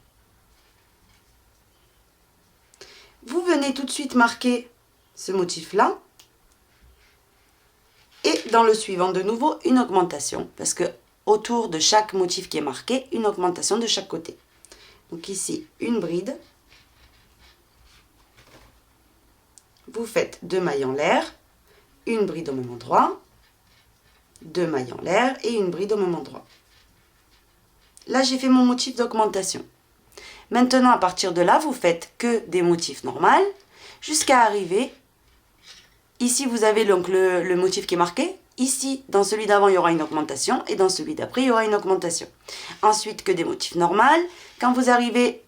A: Vous venez tout de suite marquer ce motif-là. Et dans le suivant, de nouveau, une augmentation. Parce que autour de chaque motif qui est marqué, une augmentation de chaque côté. Donc ici, une bride. Vous faites 2 mailles en l'air, une bride au même endroit, 2 mailles en l'air et une bride au même endroit. Là, j'ai fait mon motif d'augmentation. Maintenant, à partir de là, vous faites que des motifs normaux jusqu'à arriver. Ici, vous avez donc le motif qui est marqué. Ici, dans celui d'avant, il y aura une augmentation et dans celui d'après, il y aura une augmentation. Ensuite, que des motifs normaux. Quand vous arrivez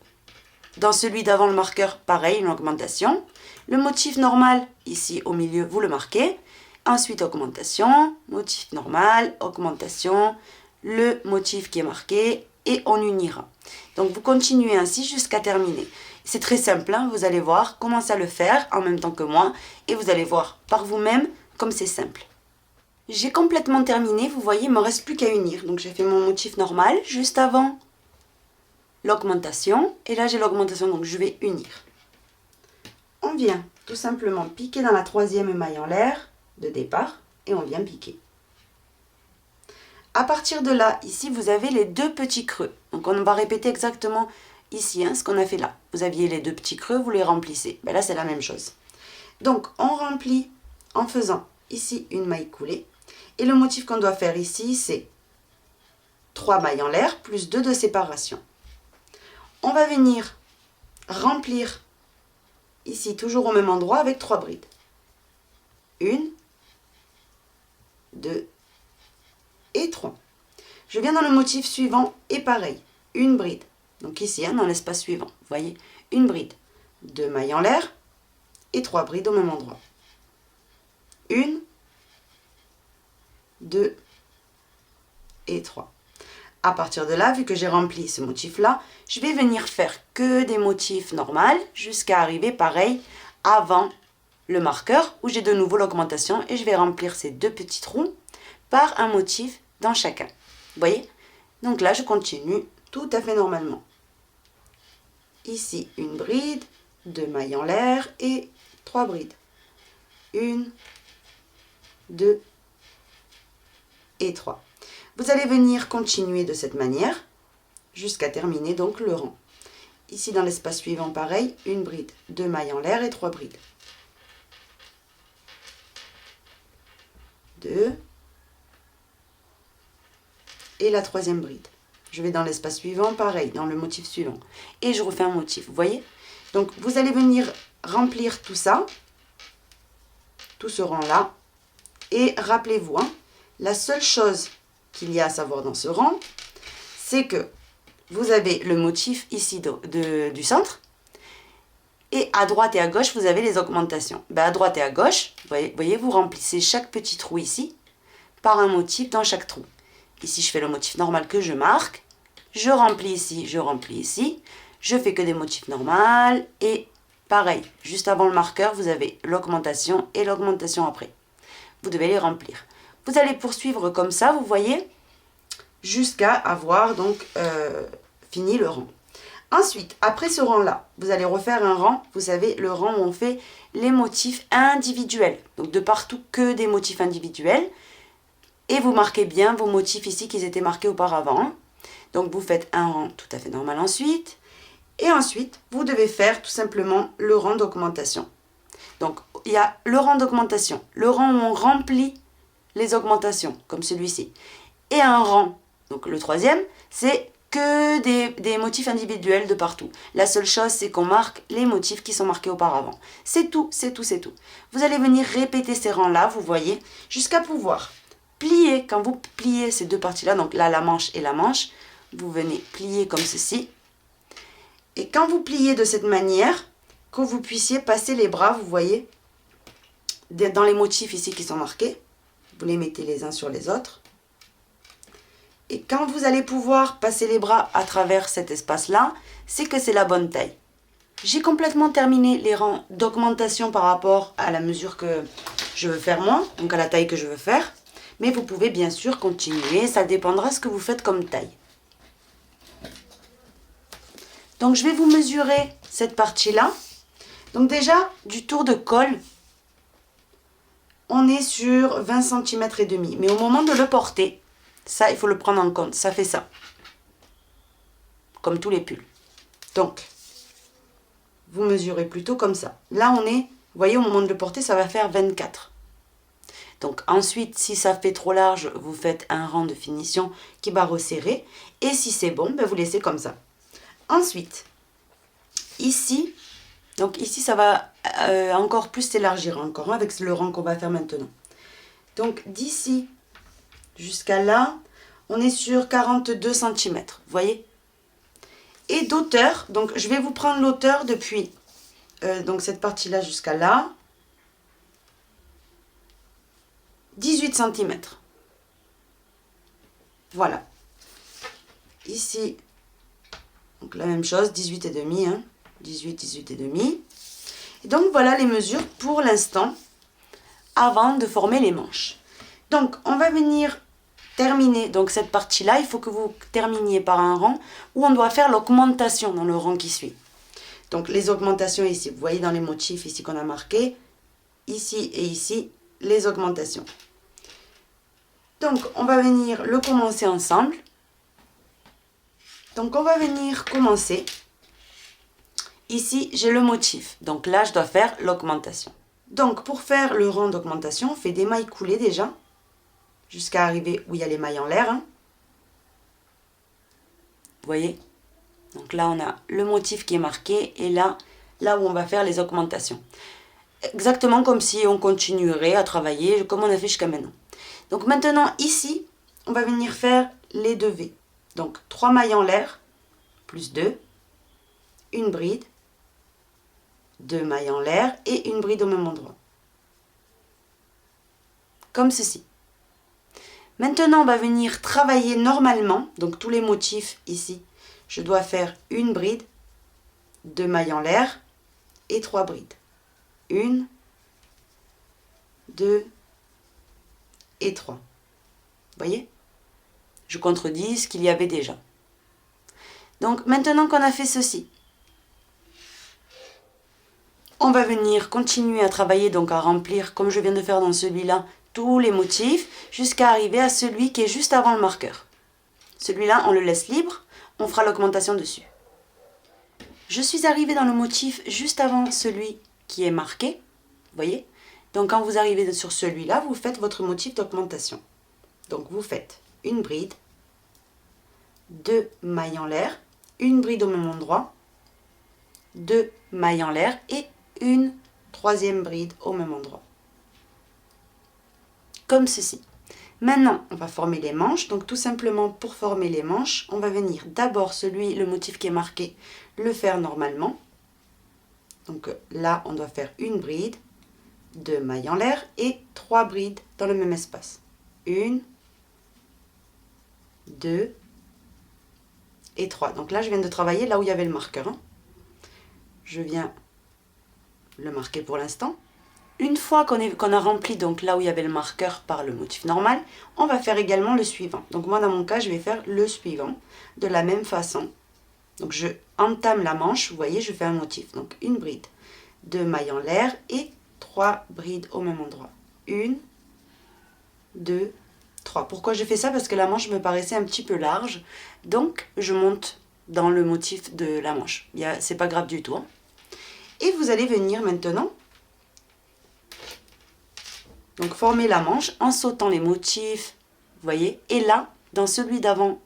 A: dans celui d'avant, le marqueur, pareil, une augmentation. Le motif normal, ici au milieu, vous le marquez. Ensuite, augmentation, motif normal, augmentation, le motif qui est marqué et on unira. Donc, vous continuez ainsi jusqu'à terminer. C'est très simple, hein, vous allez voir, commencez à le faire en même temps que moi et vous allez voir par vous-même comme c'est simple. J'ai complètement terminé, vous voyez, il ne me reste plus qu'à unir. Donc, j'ai fait mon motif normal juste avant l'augmentation et là, j'ai l'augmentation, donc je vais unir. On vient tout simplement piquer dans la troisième maille en l'air de départ et on vient piquer. À partir de là, ici, vous avez les 2 petits creux. Donc, on va répéter exactement ici ce qu'on a fait là. Vous aviez les 2 petits creux, vous les remplissez. Ben là, c'est la même chose. Donc, on remplit en faisant ici une maille coulée. Et le motif qu'on doit faire ici, c'est 3 mailles en l'air plus 2 de séparation. On va venir remplir ici, toujours au même endroit, avec 3 brides. 1, 2 et 3. Je viens dans le motif suivant et pareil, une bride. Donc ici, dans l'espace suivant, vous voyez, une bride, 2 mailles en l'air et 3 brides au même endroit. 1, 2 et 3. À partir de là, vu que j'ai rempli ce motif-là, je vais venir faire que des motifs normaux jusqu'à arriver pareil avant le marqueur où j'ai de nouveau l'augmentation et je vais remplir ces 2 petits trous par un motif dans chacun. Vous voyez? Donc là, je continue tout à fait normalement. Ici, une bride, 2 mailles en l'air et 3 brides. 1, 2 et 3. Vous allez venir continuer de cette manière jusqu'à terminer donc le rang. Ici, dans l'espace suivant, pareil, une bride, 2 mailles en l'air et 3 brides. 2 et la troisième bride. Je vais dans l'espace suivant, pareil, dans le motif suivant. Et je refais un motif, vous voyez? Donc, vous allez venir remplir tout ça, tout ce rang-là. Et rappelez-vous, la seule chose qu'il y a à savoir dans ce rang, c'est que vous avez le motif ici du centre. Et à droite et à gauche, vous avez les augmentations. Ben, à droite et à gauche, vous voyez, vous remplissez chaque petit trou ici par un motif dans chaque trou. Ici, je fais le motif normal que je marque. Je remplis ici, je remplis ici. Je fais que des motifs normaux. Et pareil, juste avant le marqueur, vous avez l'augmentation et l'augmentation après. Vous devez les remplir. Vous allez poursuivre comme ça, vous voyez, jusqu'à avoir donc fini le rang. Ensuite, après ce rang-là, vous allez refaire un rang, vous savez, le rang où on fait les motifs individuels. Donc de partout que des motifs individuels. Et vous marquez bien vos motifs ici qui étaient marqués auparavant. Donc vous faites un rang tout à fait normal ensuite. Et ensuite, vous devez faire tout simplement le rang d'augmentation. Donc il y a le rang d'augmentation, le rang où on remplit les augmentations, comme celui-ci. Et un rang, donc le troisième, c'est que des motifs individuels de partout. La seule chose, c'est qu'on marque les motifs qui sont marqués auparavant. C'est tout, c'est tout, c'est tout. Vous allez venir répéter ces rangs-là, vous voyez, jusqu'à pouvoir plier. Quand vous pliez ces 2 parties-là, donc là, la manche et la manche, vous venez plier comme ceci. Et quand vous pliez de cette manière, que vous puissiez passer les bras, vous voyez, dans les motifs ici qui sont marqués, vous les mettez les uns sur les autres. Et quand vous allez pouvoir passer les bras à travers cet espace-là, c'est que c'est la bonne taille. J'ai complètement terminé les rangs d'augmentation par rapport à la mesure que je veux faire moi, donc à la taille que je veux faire. Mais vous pouvez bien sûr continuer, ça dépendra ce que vous faites comme taille. Donc je vais vous mesurer cette partie-là. Donc déjà, du tour de col, on est sur 20 cm et demi. Mais au moment de le porter, ça, il faut le prendre en compte. Ça fait ça. Comme tous les pulls. Donc, vous mesurez plutôt comme ça. Là, on est, vous voyez, au moment de le porter, ça va faire 24. Donc ensuite, si ça fait trop large, vous faites un rang de finition qui va resserrer. Et si c'est bon, ben vous laissez comme ça. Ensuite, ici, donc ici, ça va encore plus s'élargir encore avec le rang qu'on va faire maintenant. Donc d'ici jusqu'à là, on est sur 42 cm, vous voyez. Et d'auteur, donc je vais vous prendre l'auteur depuis donc cette partie-là jusqu'à là, 18 cm. Voilà. Ici, donc la même chose, 18 et demi, hein, 18 et demi. Et donc voilà les mesures pour l'instant, avant de former les manches. Donc on va venir terminer donc cette partie-là. Il faut que vous terminiez par un rang où on doit faire l'augmentation dans le rang qui suit. Donc les augmentations ici, vous voyez dans les motifs ici qu'on a marqué, ici et ici, les augmentations. Donc on va venir le commencer ensemble. Donc on va venir commencer. Ici j'ai le motif, donc là je dois faire l'augmentation. Donc pour faire le rang d'augmentation, on fait des mailles coulées déjà, jusqu'à arriver où il y a les mailles en l'air. Hein. Vous voyez? Donc là on a le motif qui est marqué et là où on va faire les augmentations. Exactement comme si on continuerait à travailler comme on a fait jusqu'à maintenant. Donc maintenant ici, on va venir faire les 2 V. Donc 3 mailles en l'air, plus 2, une bride, 2 mailles en l'air et une bride au même endroit. Comme ceci. Maintenant, on va venir travailler normalement, donc tous les motifs ici. Je dois faire une bride, 2 mailles en l'air et 3 brides. 1, 2 et 3. Vous voyez? Je contredis ce qu'il y avait déjà. Donc maintenant qu'on a fait ceci, on va venir continuer à travailler, donc à remplir, comme je viens de faire dans celui-là, tous les motifs, jusqu'à arriver à celui qui est juste avant le marqueur. Celui-là, on le laisse libre, on fera l'augmentation dessus. Je suis arrivée dans le motif juste avant celui qui est marqué, vous voyez? Donc quand vous arrivez sur celui-là, vous faites votre motif d'augmentation. Donc vous faites une bride, 2 mailles en l'air, une bride au même endroit, 2 mailles en l'air et une 3e bride au même endroit. Comme ceci. Maintenant, on va former les manches. Donc tout simplement, pour former les manches, on va venir d'abord le motif qui est marqué, le faire normalement. Donc là, on doit faire une bride, 2 mailles en l'air et 3 brides dans le même espace. 1, 2 et 3. Donc là, je viens de travailler là où il y avait le marqueur. Hein. Je viens le marquer pour l'instant. Une fois qu'on a rempli donc là où il y avait le marqueur par le motif normal, on va faire également le suivant. Donc moi dans mon cas, je vais faire le suivant de la même façon. Donc je entame la manche, vous voyez, je fais un motif. Donc une bride, 2 mailles en l'air et 3 brides au même endroit. 1, 2, 3. Pourquoi je fais ça? Parce que la manche me paraissait un petit peu large. Donc je monte dans le motif de la manche. C'est pas grave du tout. Hein. Et vous allez venir maintenant donc former la manche en sautant les motifs, vous voyez. Et là, dans celui d'avant,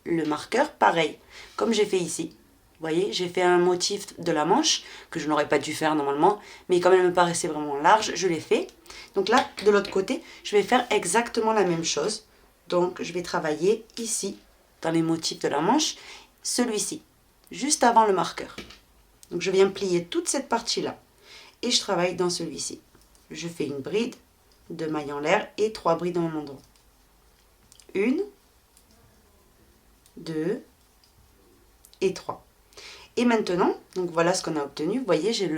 A: le marqueur, pareil, comme j'ai fait ici. Vous voyez, j'ai fait un motif de la manche, que je n'aurais pas dû faire normalement, mais comme elle me paraissait vraiment large, je l'ai fait. Donc là, de l'autre côté, je vais faire exactement la même chose. Donc je vais travailler ici, dans les motifs de la manche, celui-ci, juste avant le marqueur. Donc je viens plier toute cette partie-là, et je travaille dans celui-ci. Je fais une bride, 2 mailles en l'air et 3 brides dans mon endroit. 1, 2 et 3. Et maintenant, donc voilà ce qu'on a obtenu. Vous voyez, j'ai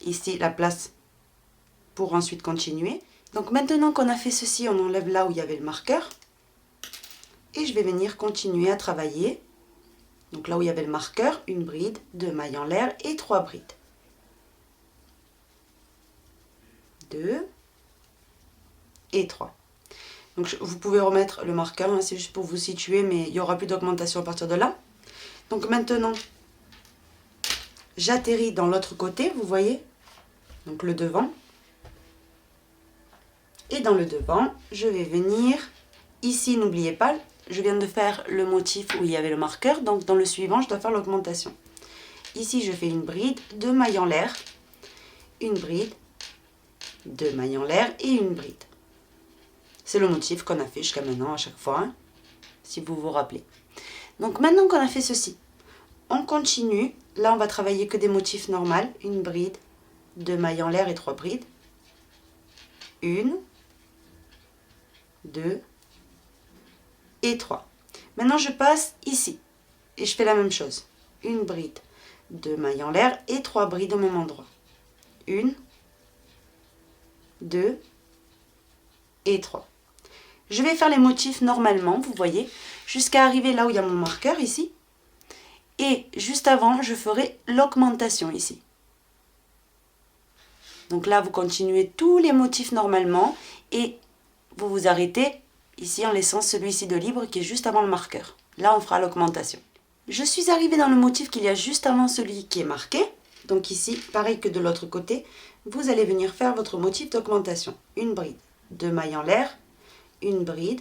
A: ici la place pour ensuite continuer. Donc maintenant qu'on a fait ceci, on enlève là où il y avait le marqueur. Et je vais venir continuer à travailler. Donc là où il y avait le marqueur, une bride, 2 mailles en l'air et 3 brides. 2 et 3. Donc vous pouvez remettre le marqueur, hein, c'est juste pour vous situer, mais il n'y aura plus d'augmentation à partir de là. Donc maintenant, j'atterris dans l'autre côté, vous voyez, donc le devant. Et dans le devant, je vais venir, ici n'oubliez pas, je viens de faire le motif où il y avait le marqueur, donc dans le suivant, je dois faire l'augmentation. Ici, je fais une bride, 2 mailles en l'air, une bride, 2 mailles en l'air et une bride. C'est le motif qu'on a fait jusqu'à maintenant à chaque fois, hein, si vous vous rappelez. Donc maintenant qu'on a fait ceci, on continue. Là, on va travailler que des motifs normaux. Une bride, 2 mailles en l'air et 3 brides. 1, 2 et 3. Maintenant, je passe ici et je fais la même chose. Une bride, 2 mailles en l'air et 3 brides au même endroit. 1, 2 et 3. Je vais faire les motifs normalement, vous voyez, jusqu'à arriver là où il y a mon marqueur ici. Et juste avant, je ferai l'augmentation ici. Donc là, vous continuez tous les motifs normalement et vous vous arrêtez ici en laissant celui-ci de libre qui est juste avant le marqueur. Là, on fera l'augmentation. Je suis arrivée dans le motif qu'il y a juste avant celui qui est marqué. Donc ici, pareil que de l'autre côté, vous allez venir faire votre motif d'augmentation. Une bride, 2 mailles en l'air, une bride,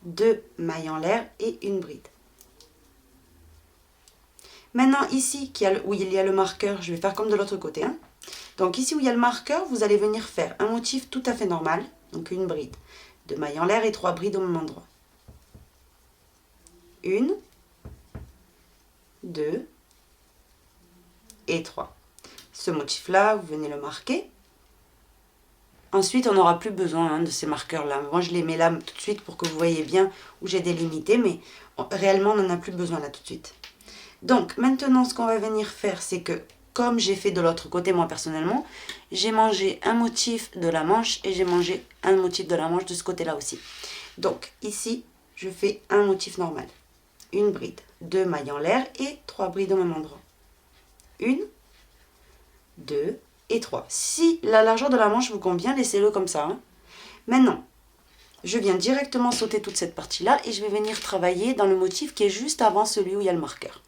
A: 2 mailles en l'air et une bride. Maintenant ici où il y a le marqueur, je vais faire comme de l'autre côté. Hein. Donc ici où il y a le marqueur, vous allez venir faire un motif tout à fait normal. Donc une bride, 2 mailles en l'air et 3 brides au même endroit. 1, 2 et 3. Ce motif-là, vous venez le marquer. Ensuite, on n'aura plus besoin de ces marqueurs-là. Moi, je les mets là tout de suite pour que vous voyez bien où j'ai délimité, mais réellement, on n'en a plus besoin là tout de suite. Donc, maintenant, ce qu'on va venir faire, c'est que, comme j'ai fait de l'autre côté, moi, personnellement, j'ai mangé un motif de la manche et j'ai mangé un motif de la manche de ce côté-là aussi. Donc, ici, je fais un motif normal. Une bride, 2 mailles en l'air et 3 brides au même endroit. 1, 2 et 3. Si la largeur de la manche vous convient, laissez-le comme ça. Hein. Maintenant, je viens directement sauter toute cette partie-là et je vais venir travailler dans le motif qui est juste avant celui où il y a le marqueur.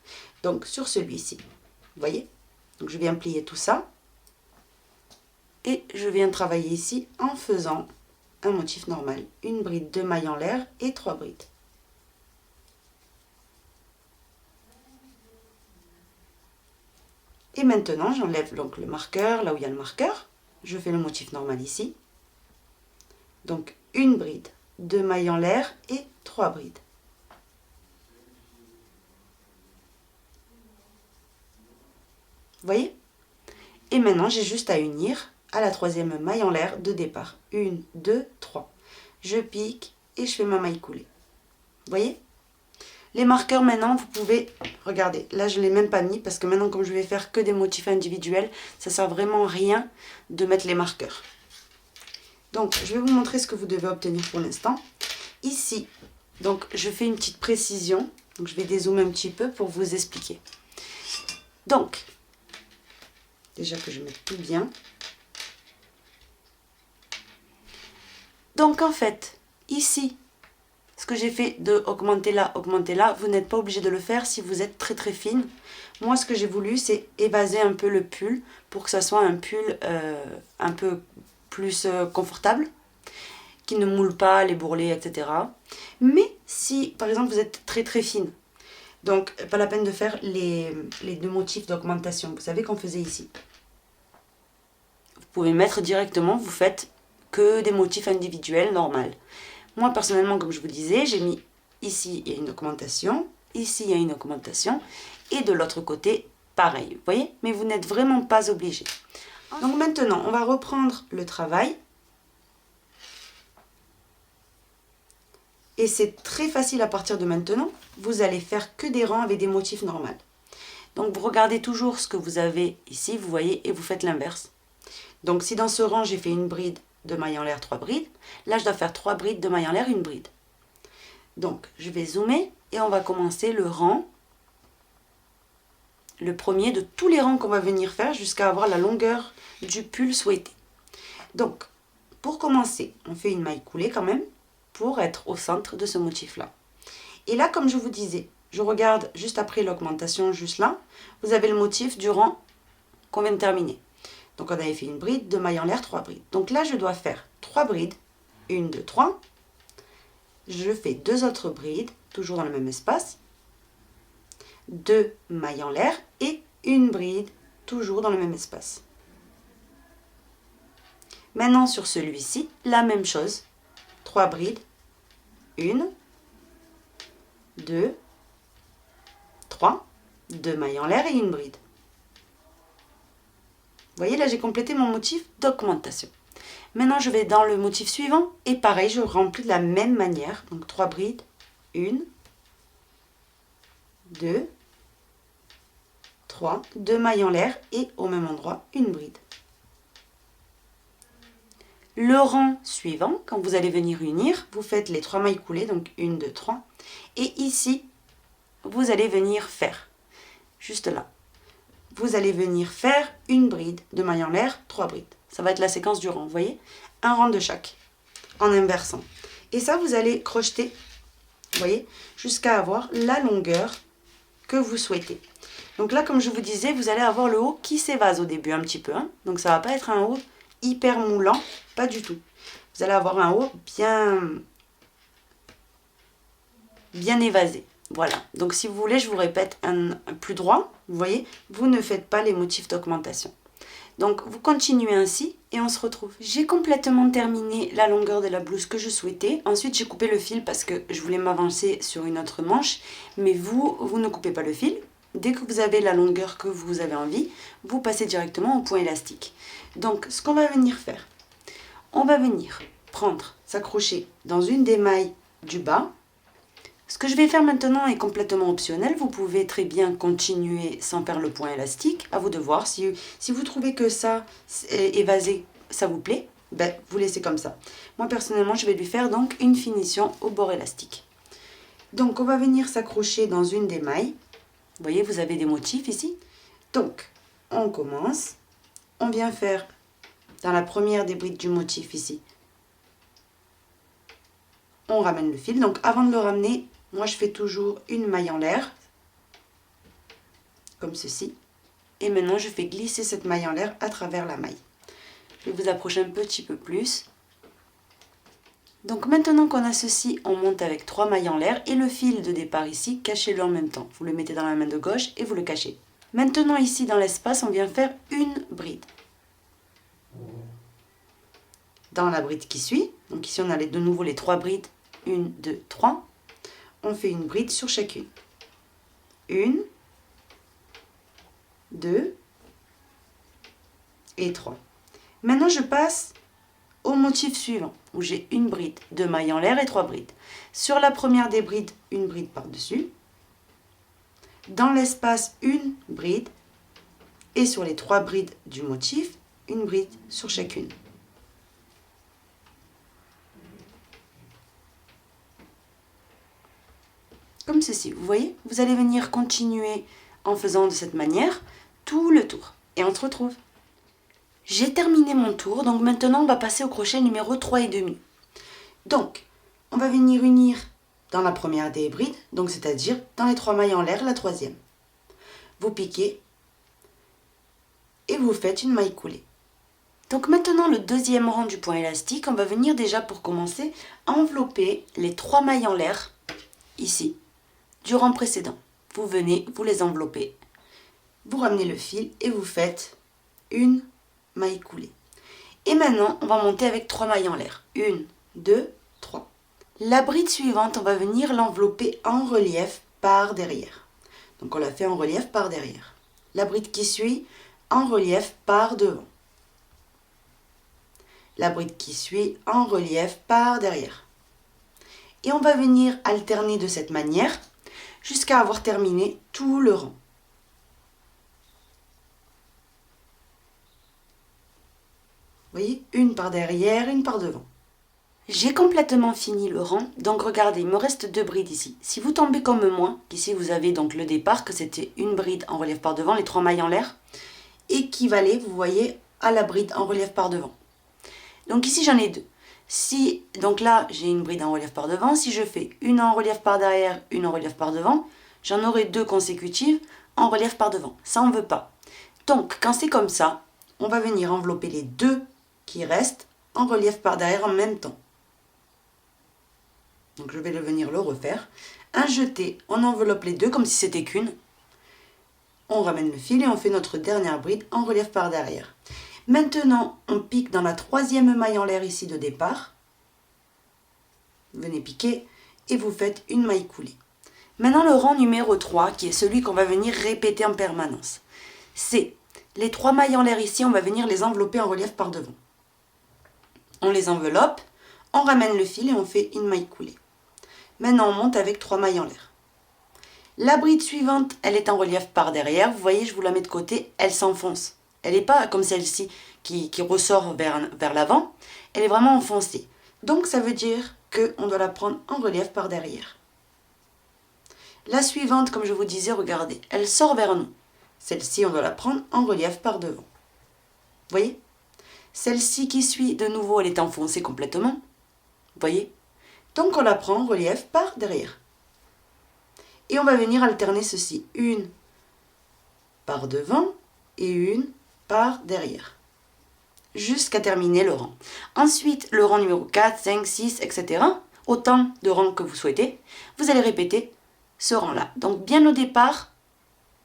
A: Donc, sur celui-ci. Vous voyez? Donc, je viens plier tout ça. Et je viens travailler ici en faisant un motif normal. Une bride, 2 mailles en l'air et 3 brides. Et maintenant, j'enlève donc le marqueur, là où il y a le marqueur. Je fais le motif normal ici. Donc, une bride, 2 mailles en l'air et 3 brides. Vous voyez? Et maintenant, j'ai juste à unir à la 3e maille en l'air de départ. 1, 2, 3. Je pique et je fais ma maille coulée. Vous voyez? Les marqueurs, maintenant, vous pouvez... Regardez, là, je ne l'ai même pas mis parce que maintenant, comme je vais faire que des motifs individuels, ça ne sert vraiment à rien de mettre les marqueurs. Donc, je vais vous montrer ce que vous devez obtenir pour l'instant. Ici, donc, je fais une petite précision. Donc, je vais dézoomer un petit peu pour vous expliquer. Donc, déjà que je mette tout bien. Donc, en fait, ici... Ce que j'ai fait de augmenter là, vous n'êtes pas obligé de le faire si vous êtes très très fine. Moi, ce que j'ai voulu, c'est évaser un peu le pull pour que ça soit un pull un peu plus confortable, qui ne moule pas les bourrelets, etc. Mais si, par exemple, vous êtes très très fine, donc pas la peine de faire les 2 motifs d'augmentation. Vous savez qu'on faisait ici. Vous pouvez mettre directement, vous faites que des motifs individuels normaux. Moi, personnellement, comme je vous disais, j'ai mis ici, il y a une augmentation, ici, il y a une augmentation, et de l'autre côté, pareil. Vous voyez? Mais vous n'êtes vraiment pas obligé. Donc maintenant, on va reprendre le travail. Et c'est très facile à partir de maintenant. Vous allez faire que des rangs avec des motifs normaux. Donc, vous regardez toujours ce que vous avez ici, vous voyez, et vous faites l'inverse. Donc, si dans ce rang, j'ai fait une bride, de mailles en l'air, 3 brides. Là, je dois faire 3 brides de mailles en l'air, une bride. Donc, je vais zoomer et on va commencer le rang, le premier de tous les rangs qu'on va venir faire jusqu'à avoir la longueur du pull souhaité. Donc, pour commencer, on fait une maille coulée quand même pour être au centre de ce motif-là. Et là, comme je vous disais, je regarde juste après l'augmentation, juste là, vous avez le motif du rang qu'on vient de terminer. Donc, on avait fait une bride, 2 mailles en l'air, 3 brides. Donc là, je dois faire 3 brides, 1, 2, 3. Je fais 2 autres brides, toujours dans le même espace. 2 mailles en l'air et une bride, toujours dans le même espace. Maintenant, sur celui-ci, la même chose. 3 brides, 1, 2, 3, 2 mailles en l'air et une bride. Vous voyez, là, j'ai complété mon motif d'augmentation. Maintenant, je vais dans le motif suivant et pareil, je remplis de la même manière. Donc, 3 brides, 1, 2, 3, 2 mailles en l'air et au même endroit, une bride. Le rang suivant, quand vous allez venir unir, vous faites les 3 mailles coulées, donc 1, 2, 3. Et ici, vous allez venir faire, juste là, vous allez venir faire une bride de mailles en l'air, 3 brides. Ça va être la séquence du rang, vous voyez, un rang de chaque, en inversant. Et ça, vous allez crocheter, vous voyez, jusqu'à avoir la longueur que vous souhaitez. Donc là, comme je vous disais, vous allez avoir le haut qui s'évase au début un petit peu. Hein. Donc ça ne va pas être un haut hyper moulant, pas du tout. Vous allez avoir un haut bien évasé. Voilà. Donc si vous voulez, je vous répète un plus droit. Vous voyez, vous ne faites pas les motifs d'augmentation. Donc vous continuez ainsi et on se retrouve. J'ai complètement terminé la longueur de la blouse que je souhaitais. Ensuite, j'ai coupé le fil parce que je voulais m'avancer sur une autre manche. Mais vous ne coupez pas le fil. Dès que vous avez la longueur que vous avez envie, vous passez directement au point élastique. Donc, ce qu'on va venir faire, on va venir prendre, s'accrocher dans une des mailles du bas. Ce que je vais faire maintenant est complètement optionnel. Vous pouvez très bien continuer sans faire le point élastique. À vous de voir. Si vous trouvez que ça, évasé, ça vous plaît, ben, vous laissez comme ça. Moi, personnellement, je vais lui faire donc une finition au bord élastique. Donc, on va venir s'accrocher dans une des mailles. Vous voyez, vous avez des motifs ici. Donc, on commence. On vient faire dans la première des brides du motif ici. On ramène le fil. Donc, avant de le ramener, moi, je fais toujours une maille en l'air. Comme ceci. Et maintenant, je fais glisser cette maille en l'air à travers la maille. Je vais vous approcher un petit peu plus. Donc maintenant qu'on a ceci, on monte avec 3 mailles en l'air et le fil de départ ici, cachez-le en même temps. Vous le mettez dans la main de gauche et vous le cachez. Maintenant ici dans l'espace, on vient faire une bride. Dans la bride qui suit, donc ici on a de nouveau les 3 brides, 1, 2, 3. On fait une bride sur chacune. 1, 2 et 3. Maintenant je passe au motif suivant, où j'ai une bride, 2 mailles en l'air et 3 brides. Sur la première des brides, une bride par-dessus. Dans l'espace, une bride. Et sur les 3 brides du motif, une bride sur chacune. Comme ceci, vous voyez, vous allez venir continuer en faisant de cette manière tout le tour. Et on se retrouve. J'ai terminé mon tour, donc maintenant on va passer au crochet numéro 3,5. Donc, on va venir unir dans la première des brides, donc c'est-à-dire dans les 3 mailles en l'air, la troisième. Vous piquez et vous faites une maille coulée. Donc maintenant le deuxième rang du point élastique, on va venir déjà pour commencer envelopper les 3 mailles en l'air, ici, du rang précédent. Vous venez, vous les enveloppez, vous ramenez le fil et vous faites une maille coulée. Et maintenant, on va monter avec 3 mailles en l'air. 1, 2, 3. La bride suivante, on va venir l'envelopper en relief par derrière. Donc on la fait en relief par derrière. La bride qui suit, en relief par devant. La bride qui suit, en relief par derrière. Et on va venir alterner de cette manière jusqu'à avoir terminé tout le rang. Vous voyez, une par derrière, une par devant. J'ai complètement fini le rang, donc regardez, il me reste 2 brides ici. Si vous tombez comme moi, qu'ici vous avez donc le départ, que c'était une bride en relief par devant, les 3 mailles en l'air, équivalait, vous voyez, à la bride en relief par devant. Donc ici j'en ai 2. Si, donc là j'ai une bride en relief par devant, si je fais une en relief par derrière, une en relief par devant, j'en aurai 2 consécutives en relief par devant. Ça on ne veut pas. Donc quand c'est comme ça, on va venir envelopper les 2 qui restent en relief par derrière en même temps. Donc je vais venir le refaire. Un jeté, on enveloppe les 2 comme si c'était qu'une. On ramène le fil et on fait notre dernière bride en relief par derrière. Maintenant, on pique dans la 3e maille en l'air ici de départ. Venez piquer et vous faites une maille coulée. Maintenant, le rang numéro 3, qui est celui qu'on va venir répéter en permanence. C'est les 3 mailles en l'air ici, on va venir les envelopper en relief par devant. On les enveloppe, on ramène le fil et on fait une maille coulée. Maintenant, on monte avec 3 mailles en l'air. La bride suivante, elle est en relief par derrière. Vous voyez, je vous la mets de côté, elle s'enfonce. Elle n'est pas comme celle-ci qui ressort vers l'avant. Elle est vraiment enfoncée. Donc, ça veut dire qu'on doit la prendre en relief par derrière. La suivante, comme je vous disais, regardez, elle sort vers nous. Celle-ci, on doit la prendre en relief par devant. Vous voyez? Celle-ci qui suit, de nouveau, elle est enfoncée complètement. Vous voyez? Donc, on la prend en relief par derrière. Et on va venir alterner ceci. Une par devant et une par derrière. Jusqu'à terminer le rang. Ensuite, le rang numéro 4, 5, 6, etc. Autant de rangs que vous souhaitez. Vous allez répéter ce rang-là. Donc, bien au départ,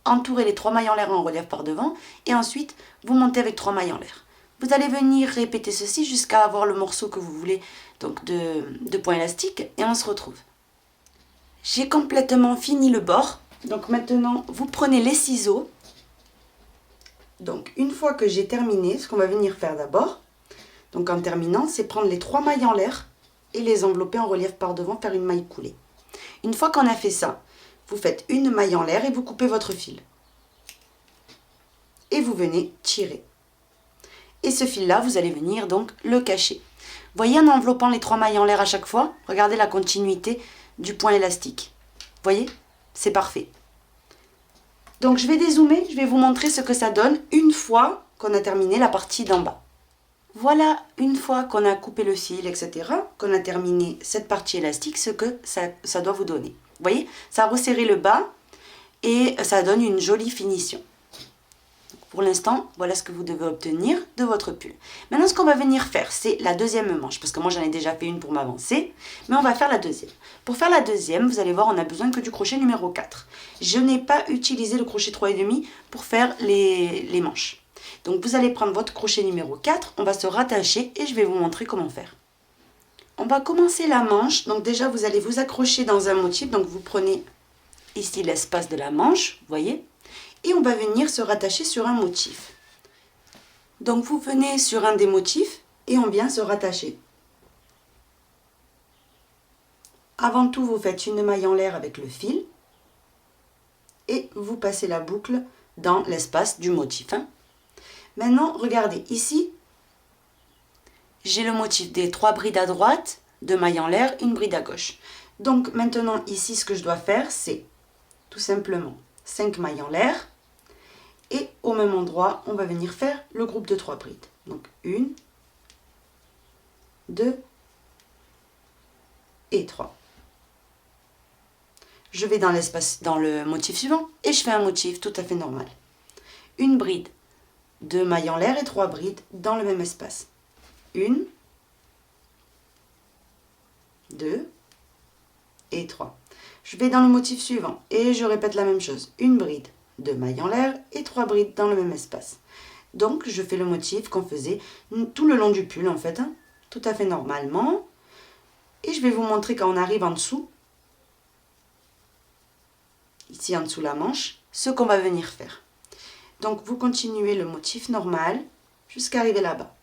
A: entourez les 3 mailles en l'air en relief par devant. Et ensuite, vous montez avec 3 mailles en l'air. Vous allez venir répéter ceci jusqu'à avoir le morceau que vous voulez, donc de point élastique. Et on se retrouve. J'ai complètement fini le bord. Donc maintenant, vous prenez les ciseaux. Donc une fois que j'ai terminé, ce qu'on va venir faire d'abord, donc en terminant, c'est prendre les 3 mailles en l'air et les envelopper en relief par devant, faire une maille coulée. Une fois qu'on a fait ça, vous faites une maille en l'air et vous coupez votre fil. Et vous venez tirer. Et ce fil-là, vous allez venir donc le cacher. Voyez en enveloppant les 3 mailles en l'air à chaque fois, regardez la continuité du point élastique. Vous voyez? C'est parfait. Donc je vais dézoomer, je vais vous montrer ce que ça donne une fois qu'on a terminé la partie d'en bas. Voilà, une fois qu'on a coupé le fil, etc., qu'on a terminé cette partie élastique, ce que ça doit vous donner. Vous voyez? Ça a resserré le bas et ça donne une jolie finition. Pour l'instant, voilà ce que vous devez obtenir de votre pull. Maintenant, ce qu'on va venir faire, c'est la deuxième manche. Parce que moi, j'en ai déjà fait une pour m'avancer. Mais on va faire la deuxième. Pour faire la deuxième, vous allez voir, on a besoin que du crochet numéro 4. Je n'ai pas utilisé le crochet 3,5 pour faire les manches. Donc, vous allez prendre votre crochet numéro 4. On va se rattacher et je vais vous montrer comment faire. On va commencer la manche. Donc, déjà, vous allez vous accrocher dans un motif. Donc, vous prenez ici l'espace de la manche, vous voyez. Et on va venir se rattacher sur un motif. Donc vous venez sur un des motifs et on vient se rattacher. Avant tout, vous faites une maille en l'air avec le fil et vous passez la boucle dans l'espace du motif. Maintenant, regardez, ici, j'ai le motif des 3 brides à droite, 2 mailles en l'air, une bride à gauche. Donc maintenant, ici, ce que je dois faire, c'est tout simplement 5 mailles en l'air. Et au même endroit, on va venir faire le groupe de 3 brides. Donc 1, 2 et 3. Je vais dans l'espace, dans le motif suivant et je fais un motif tout à fait normal. Une bride, 2 mailles en l'air et 3 brides dans le même espace. 1, 2 et 3. Je vais dans le motif suivant et je répète la même chose. Une bride, 2 mailles en l'air et 3 brides dans le même espace. Donc je fais le motif qu'on faisait tout le long du pull en fait, tout à fait normalement. Et je vais vous montrer quand on arrive en dessous, ici en dessous la manche, ce qu'on va venir faire. Donc vous continuez le motif normal jusqu'à arriver là-bas.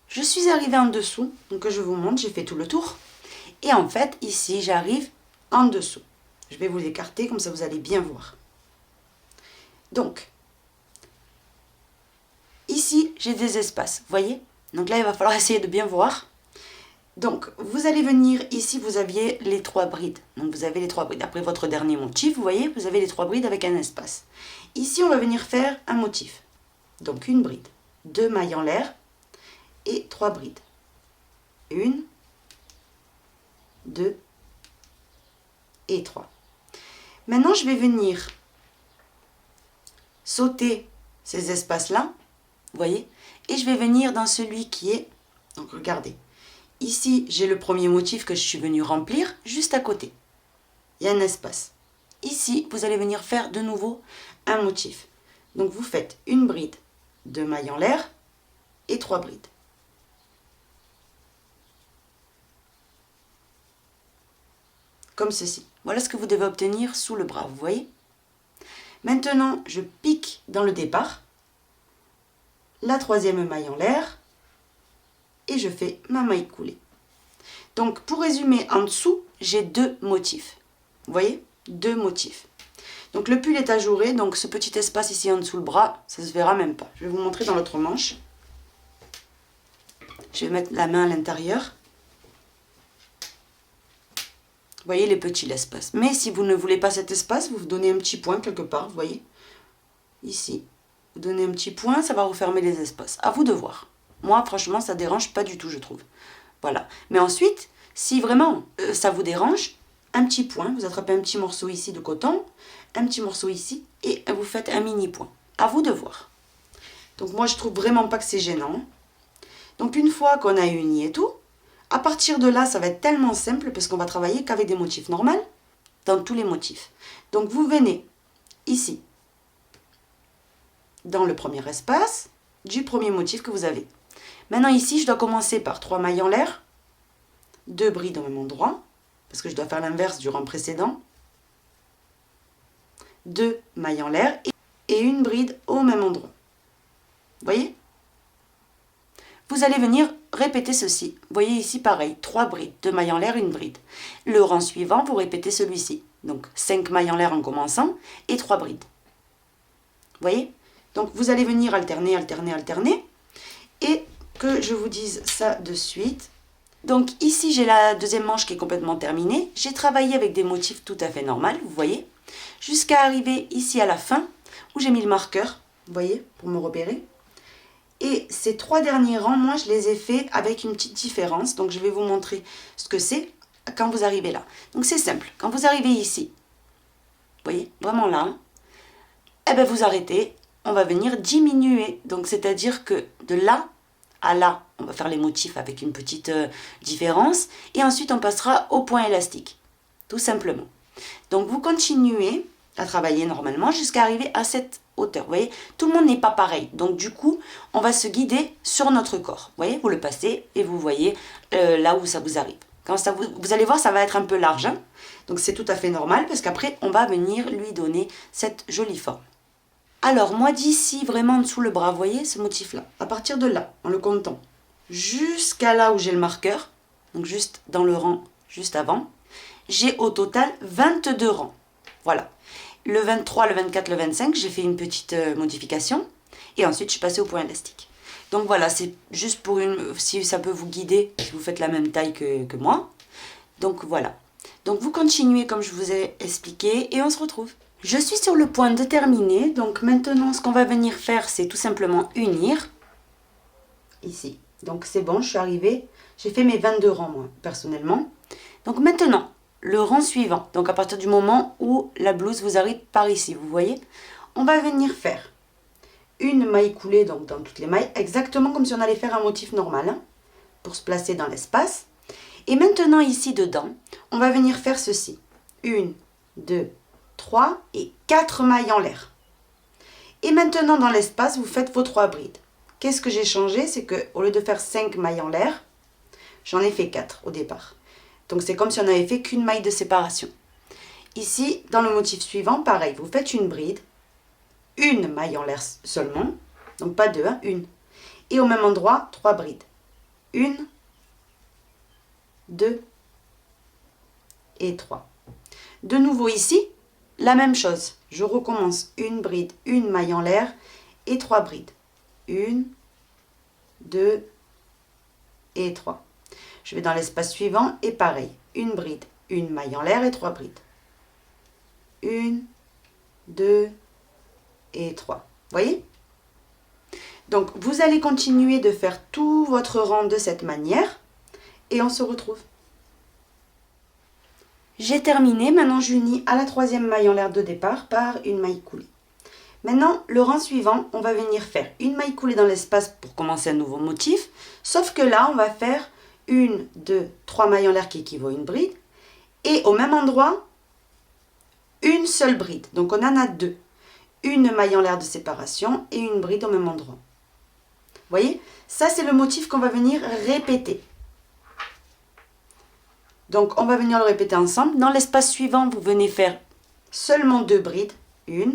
A: Je suis arrivée en dessous, donc je vous montre, j'ai fait tout le tour. Et en fait, ici, j'arrive en dessous. Je vais vous l'écarter, comme ça vous allez bien voir. Donc, Ici, j'ai des espaces, vous voyez? Donc là, il va falloir essayer de bien voir. Donc, vous allez venir, ici, vous aviez les 3 brides. Donc, vous avez les 3 brides. Après votre dernier motif, vous voyez, vous avez les 3 brides avec un espace. Ici, on va venir faire un motif. Donc, une bride, 2 mailles en l'air et 3 brides. 1, 2 et 3. Maintenant, je vais venir sauter ces espaces-là, vous voyez, et je vais venir dans celui qui est, donc regardez, ici j'ai le premier motif que je suis venue remplir, juste à côté, il y a un espace. Ici, vous allez venir faire de nouveau un motif. Donc vous faites une bride, 2 mailles en l'air et 3 brides. Comme ceci. Voilà ce que vous devez obtenir sous le bras, vous voyez. Maintenant, je pique dans le départ, la 3e maille en l'air, et je fais ma maille coulée. Donc, pour résumer, en dessous, j'ai 2 motifs. Vous voyez, 2 motifs. Donc, le pull est ajouré, donc ce petit espace ici en dessous le bras, ça ne se verra même pas. Je vais vous montrer dans l'autre manche. Je vais mettre la main à l'intérieur. Vous voyez les petits l'espace. Mais si vous ne voulez pas cet espace, vous donnez un petit point quelque part, vous voyez. Ici, vous donnez un petit point, ça va refermer les espaces. À vous de voir. Moi, franchement, ça ne dérange pas du tout, je trouve. Voilà. Mais ensuite, si vraiment ça vous dérange, un petit point, vous attrapez un petit morceau ici de coton, un petit morceau ici, et vous faites un mini point. À vous de voir. Donc moi, je trouve vraiment pas que c'est gênant. Donc une fois qu'on a uni et tout, à partir de là, ça va être tellement simple parce qu'on va travailler qu'avec des motifs normaux, dans tous les motifs. Donc vous venez ici, dans le premier espace du premier motif que vous avez. Maintenant ici, je dois commencer par 3 mailles en l'air, 2 brides au même endroit, parce que je dois faire l'inverse du rang précédent, 2 mailles en l'air et une bride au même endroit. Vous voyez? Vous allez venir répéter ceci. Vous voyez ici pareil, 3 brides, 2 mailles en l'air, une bride. Le rang suivant, vous répétez celui-ci. Donc 5 mailles en l'air en commençant et 3 brides. Vous voyez? Donc vous allez venir alterner, alterner, alterner. Et que je vous dise ça de suite. Donc ici j'ai la deuxième manche qui est complètement terminée. J'ai travaillé avec des motifs tout à fait normaux, vous voyez. Jusqu'à arriver ici à la fin où j'ai mis le marqueur, vous voyez, pour me repérer. Et ces 3 derniers rangs, moi, je les ai faits avec une petite différence. Donc, je vais vous montrer ce que c'est quand vous arrivez là. Donc, c'est simple. Quand vous arrivez ici, vous voyez, vraiment là, eh bien, vous arrêtez. On va venir diminuer. Donc, c'est-à-dire que de là à là, on va faire les motifs avec une petite différence. Et ensuite, on passera au point élastique. Tout simplement. Donc, vous continuez à travailler normalement jusqu'à arriver à cette hauteur. Vous voyez, tout le monde n'est pas pareil. Donc du coup, on va se guider sur notre corps. Vous voyez, vous le passez et vous voyez là où ça vous arrive. Quand ça vous allez voir, ça va être un peu large. Hein, donc c'est tout à fait normal parce qu'après, on va venir lui donner cette jolie forme. Alors moi d'ici, vraiment dessous le bras, vous voyez ce motif-là. À partir de là, en le comptant, jusqu'à là où j'ai le marqueur, donc juste dans le rang juste avant, j'ai au total 22 rangs. Voilà. Le 23, le 24, le 25, j'ai fait une petite modification. Et ensuite, je suis passée au point élastique. Donc voilà, c'est juste pour si ça peut vous guider, si vous faites la même taille que moi. Donc voilà. Donc vous continuez comme je vous ai expliqué et on se retrouve. Je suis sur le point de terminer. Donc maintenant, ce qu'on va venir faire, c'est tout simplement unir. Ici. Donc c'est bon, je suis arrivée. J'ai fait mes 22 rangs, moi, personnellement. Donc maintenant, le rang suivant, donc à partir du moment où la blouse vous arrive par ici, vous voyez, on va venir faire une maille coulée, donc dans toutes les mailles, exactement comme si on allait faire un motif normal, hein, pour se placer dans l'espace. Et maintenant ici dedans, on va venir faire ceci. 1, 2, 3 et 4 mailles en l'air. Et maintenant dans l'espace, vous faites vos 3 brides. Qu'est-ce que j'ai changé? C'est qu'au lieu de faire 5 mailles en l'air, j'en ai fait 4 au départ. Donc c'est comme si on n'avait fait qu'une maille de séparation. Ici, dans le motif suivant, pareil, vous faites une bride, une maille en l'air seulement, donc pas deux, hein, une. Et au même endroit, 3 brides. 1, 2 et 3. De nouveau ici, la même chose. Je recommence une bride, une maille en l'air et 3 brides. 1, 2 et 3. Je vais dans l'espace suivant et pareil, une bride, une maille en l'air et 3 brides. 1, 2 et 3. Voyez? Donc, vous allez continuer de faire tout votre rang de cette manière et on se retrouve. J'ai terminé, maintenant j'unis à la troisième maille en l'air de départ par une maille coulée. Maintenant, le rang suivant, on va venir faire une maille coulée dans l'espace pour commencer un nouveau motif, sauf que là, on va faire 1, 2, 3 mailles en l'air qui équivaut à une bride, et au même endroit, une seule bride. Donc on en a 2. Une maille en l'air de séparation et une bride au même endroit. Vous voyez? Ça, c'est le motif qu'on va venir répéter. Donc, on va venir le répéter ensemble. Dans l'espace suivant, vous venez faire seulement 2 brides. 1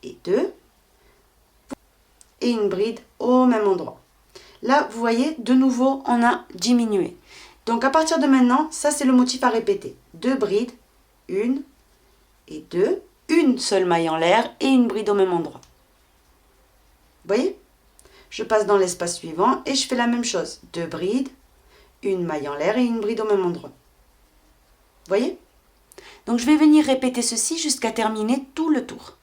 A: et 2. Et une bride au même endroit. Là, vous voyez, de nouveau, on a diminué. Donc, à partir de maintenant, ça, c'est le motif à répéter. 2 brides. 1 et 2. Une seule maille en l'air et une bride au même endroit. Vous voyez? Je passe dans l'espace suivant et je fais la même chose. 2 brides. Une maille en l'air et une bride au même endroit. Vous voyez? Donc je vais venir répéter ceci jusqu'à terminer tout le tour.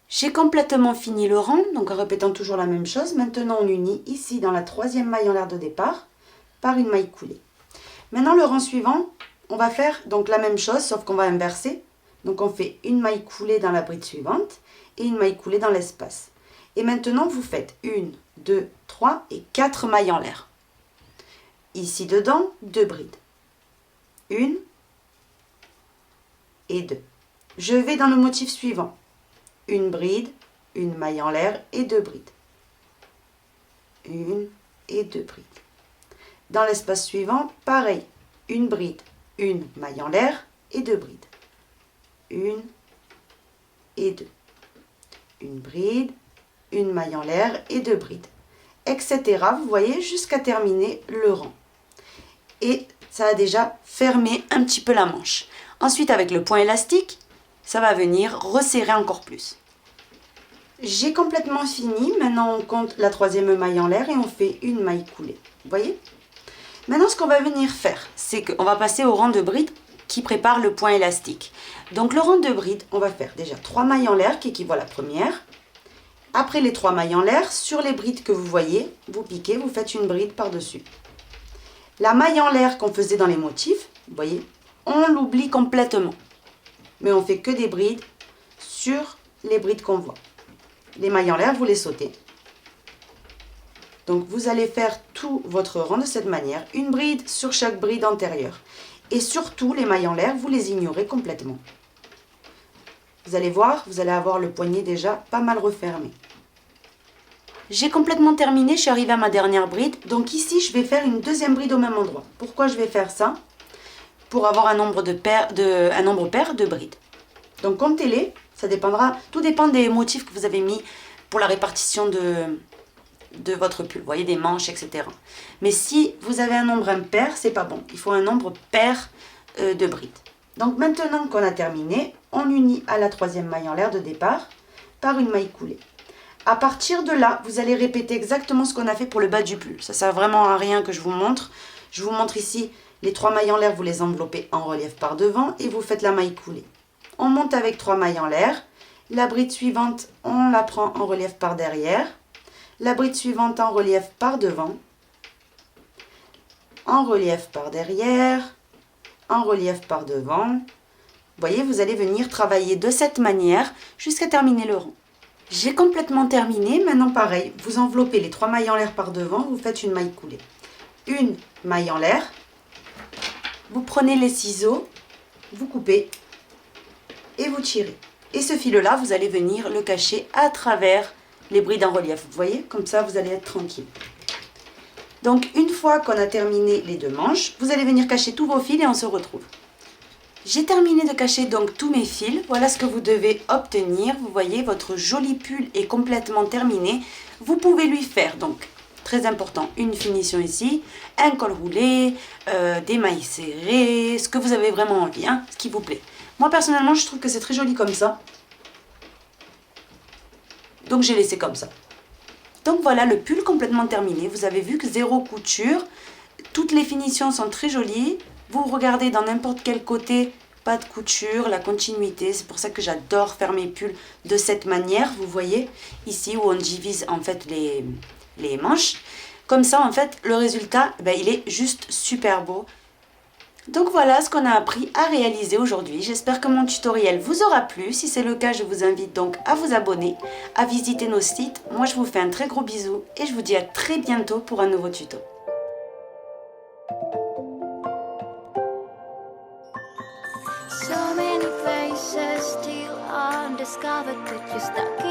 A: J'ai complètement fini le rang, donc en répétant toujours la même chose. Maintenant on unit ici dans la troisième maille en l'air de départ par une maille coulée. Maintenant le rang suivant, on va faire donc la même chose sauf qu'on va inverser. Donc on fait une maille coulée dans la bride suivante et une maille coulée dans l'espace. Et maintenant vous faites 1, 2, 3 et 4 mailles en l'air. Ici dedans, 2 brides. 1 et 2. Je vais dans le motif suivant. Une bride, une maille en l'air et 2 brides. 1 et 2 brides. Dans l'espace suivant, pareil. Une bride, une maille en l'air et 2 brides. 1 et 2. Une bride, une maille en l'air et 2 brides. Etc. Vous voyez, jusqu'à terminer le rang. Et ça a déjà fermé un petit peu la manche. Ensuite, avec le point élastique, ça va venir resserrer encore plus. J'ai complètement fini. Maintenant, on compte la troisième maille en l'air et on fait une maille coulée. Vous voyez? Maintenant, ce qu'on va venir faire, c'est qu'on va passer au rang de bride qui prépare le point élastique. Donc, le rang de bride, on va faire déjà 3 mailles en l'air qui équivaut à la première. Après les 3 mailles en l'air, sur les brides que vous voyez, vous piquez, vous faites une bride par-dessus. La maille en l'air qu'on faisait dans les motifs, vous voyez, on l'oublie complètement. Mais on fait que des brides sur les brides qu'on voit. Les mailles en l'air, vous les sautez. Donc vous allez faire tout votre rang de cette manière. Une bride sur chaque bride antérieure. Et surtout, les mailles en l'air, vous les ignorez complètement. Vous allez voir, vous allez avoir le poignet déjà pas mal refermé. J'ai complètement terminé, je suis arrivée à ma dernière bride. Donc ici, je vais faire une deuxième bride au même endroit. Pourquoi je vais faire ça? Pour avoir un nombre pair de brides. Donc comptez-les, ça dépendra, tout dépend des motifs que vous avez mis pour la répartition de votre pull. Vous voyez, des manches, etc. Mais si vous avez un nombre impair, c'est pas bon. Il faut un nombre pair de brides. Donc maintenant qu'on a terminé, on unit à la troisième maille en l'air de départ par une maille coulée. À partir de là, vous allez répéter exactement ce qu'on a fait pour le bas du pull. Ça sert vraiment à rien que je vous montre. Je vous montre ici les 3 mailles en l'air, vous les enveloppez en relief par devant et vous faites la maille coulée. On monte avec 3 mailles en l'air. La bride suivante, on la prend en relief par derrière. La bride suivante en relief par devant. En relief par derrière. En relief par devant. Vous voyez, vous allez venir travailler de cette manière jusqu'à terminer le rang. J'ai complètement terminé. Maintenant, pareil, vous enveloppez les 3 mailles en l'air par devant, vous faites une maille coulée. Une maille en l'air. Vous prenez les ciseaux, vous coupez et vous tirez. Et ce fil-là, vous allez venir le cacher à travers les brides en relief. Vous voyez, comme ça, vous allez être tranquille. Donc, une fois qu'on a terminé les 2 manches, vous allez venir cacher tous vos fils et on se retrouve. J'ai terminé de cacher donc tous mes fils. Voilà ce que vous devez obtenir. Vous voyez, votre joli pull est complètement terminé. Vous pouvez lui faire donc, très important, une finition ici, un col roulé, des mailles serrées, ce que vous avez vraiment envie, hein, ce qui vous plaît. Moi personnellement, je trouve que c'est très joli comme ça. Donc j'ai laissé comme ça. Donc voilà le pull complètement terminé. Vous avez vu que 0 couture. Toutes les finitions sont très jolies. Vous regardez dans n'importe quel côté, pas de couture, la continuité. C'est pour ça que j'adore faire mes pulls de cette manière. Vous voyez ici où on divise en fait les manches. Comme ça en fait le résultat, il est juste super beau. Donc voilà ce qu'on a appris à réaliser aujourd'hui. J'espère que mon tutoriel vous aura plu. Si c'est le cas, je vous invite donc à vous abonner, à visiter nos sites. Moi je vous fais un très gros bisou et je vous dis à très bientôt pour un nouveau tuto.
B: So many places still undiscovered, but you're stuck in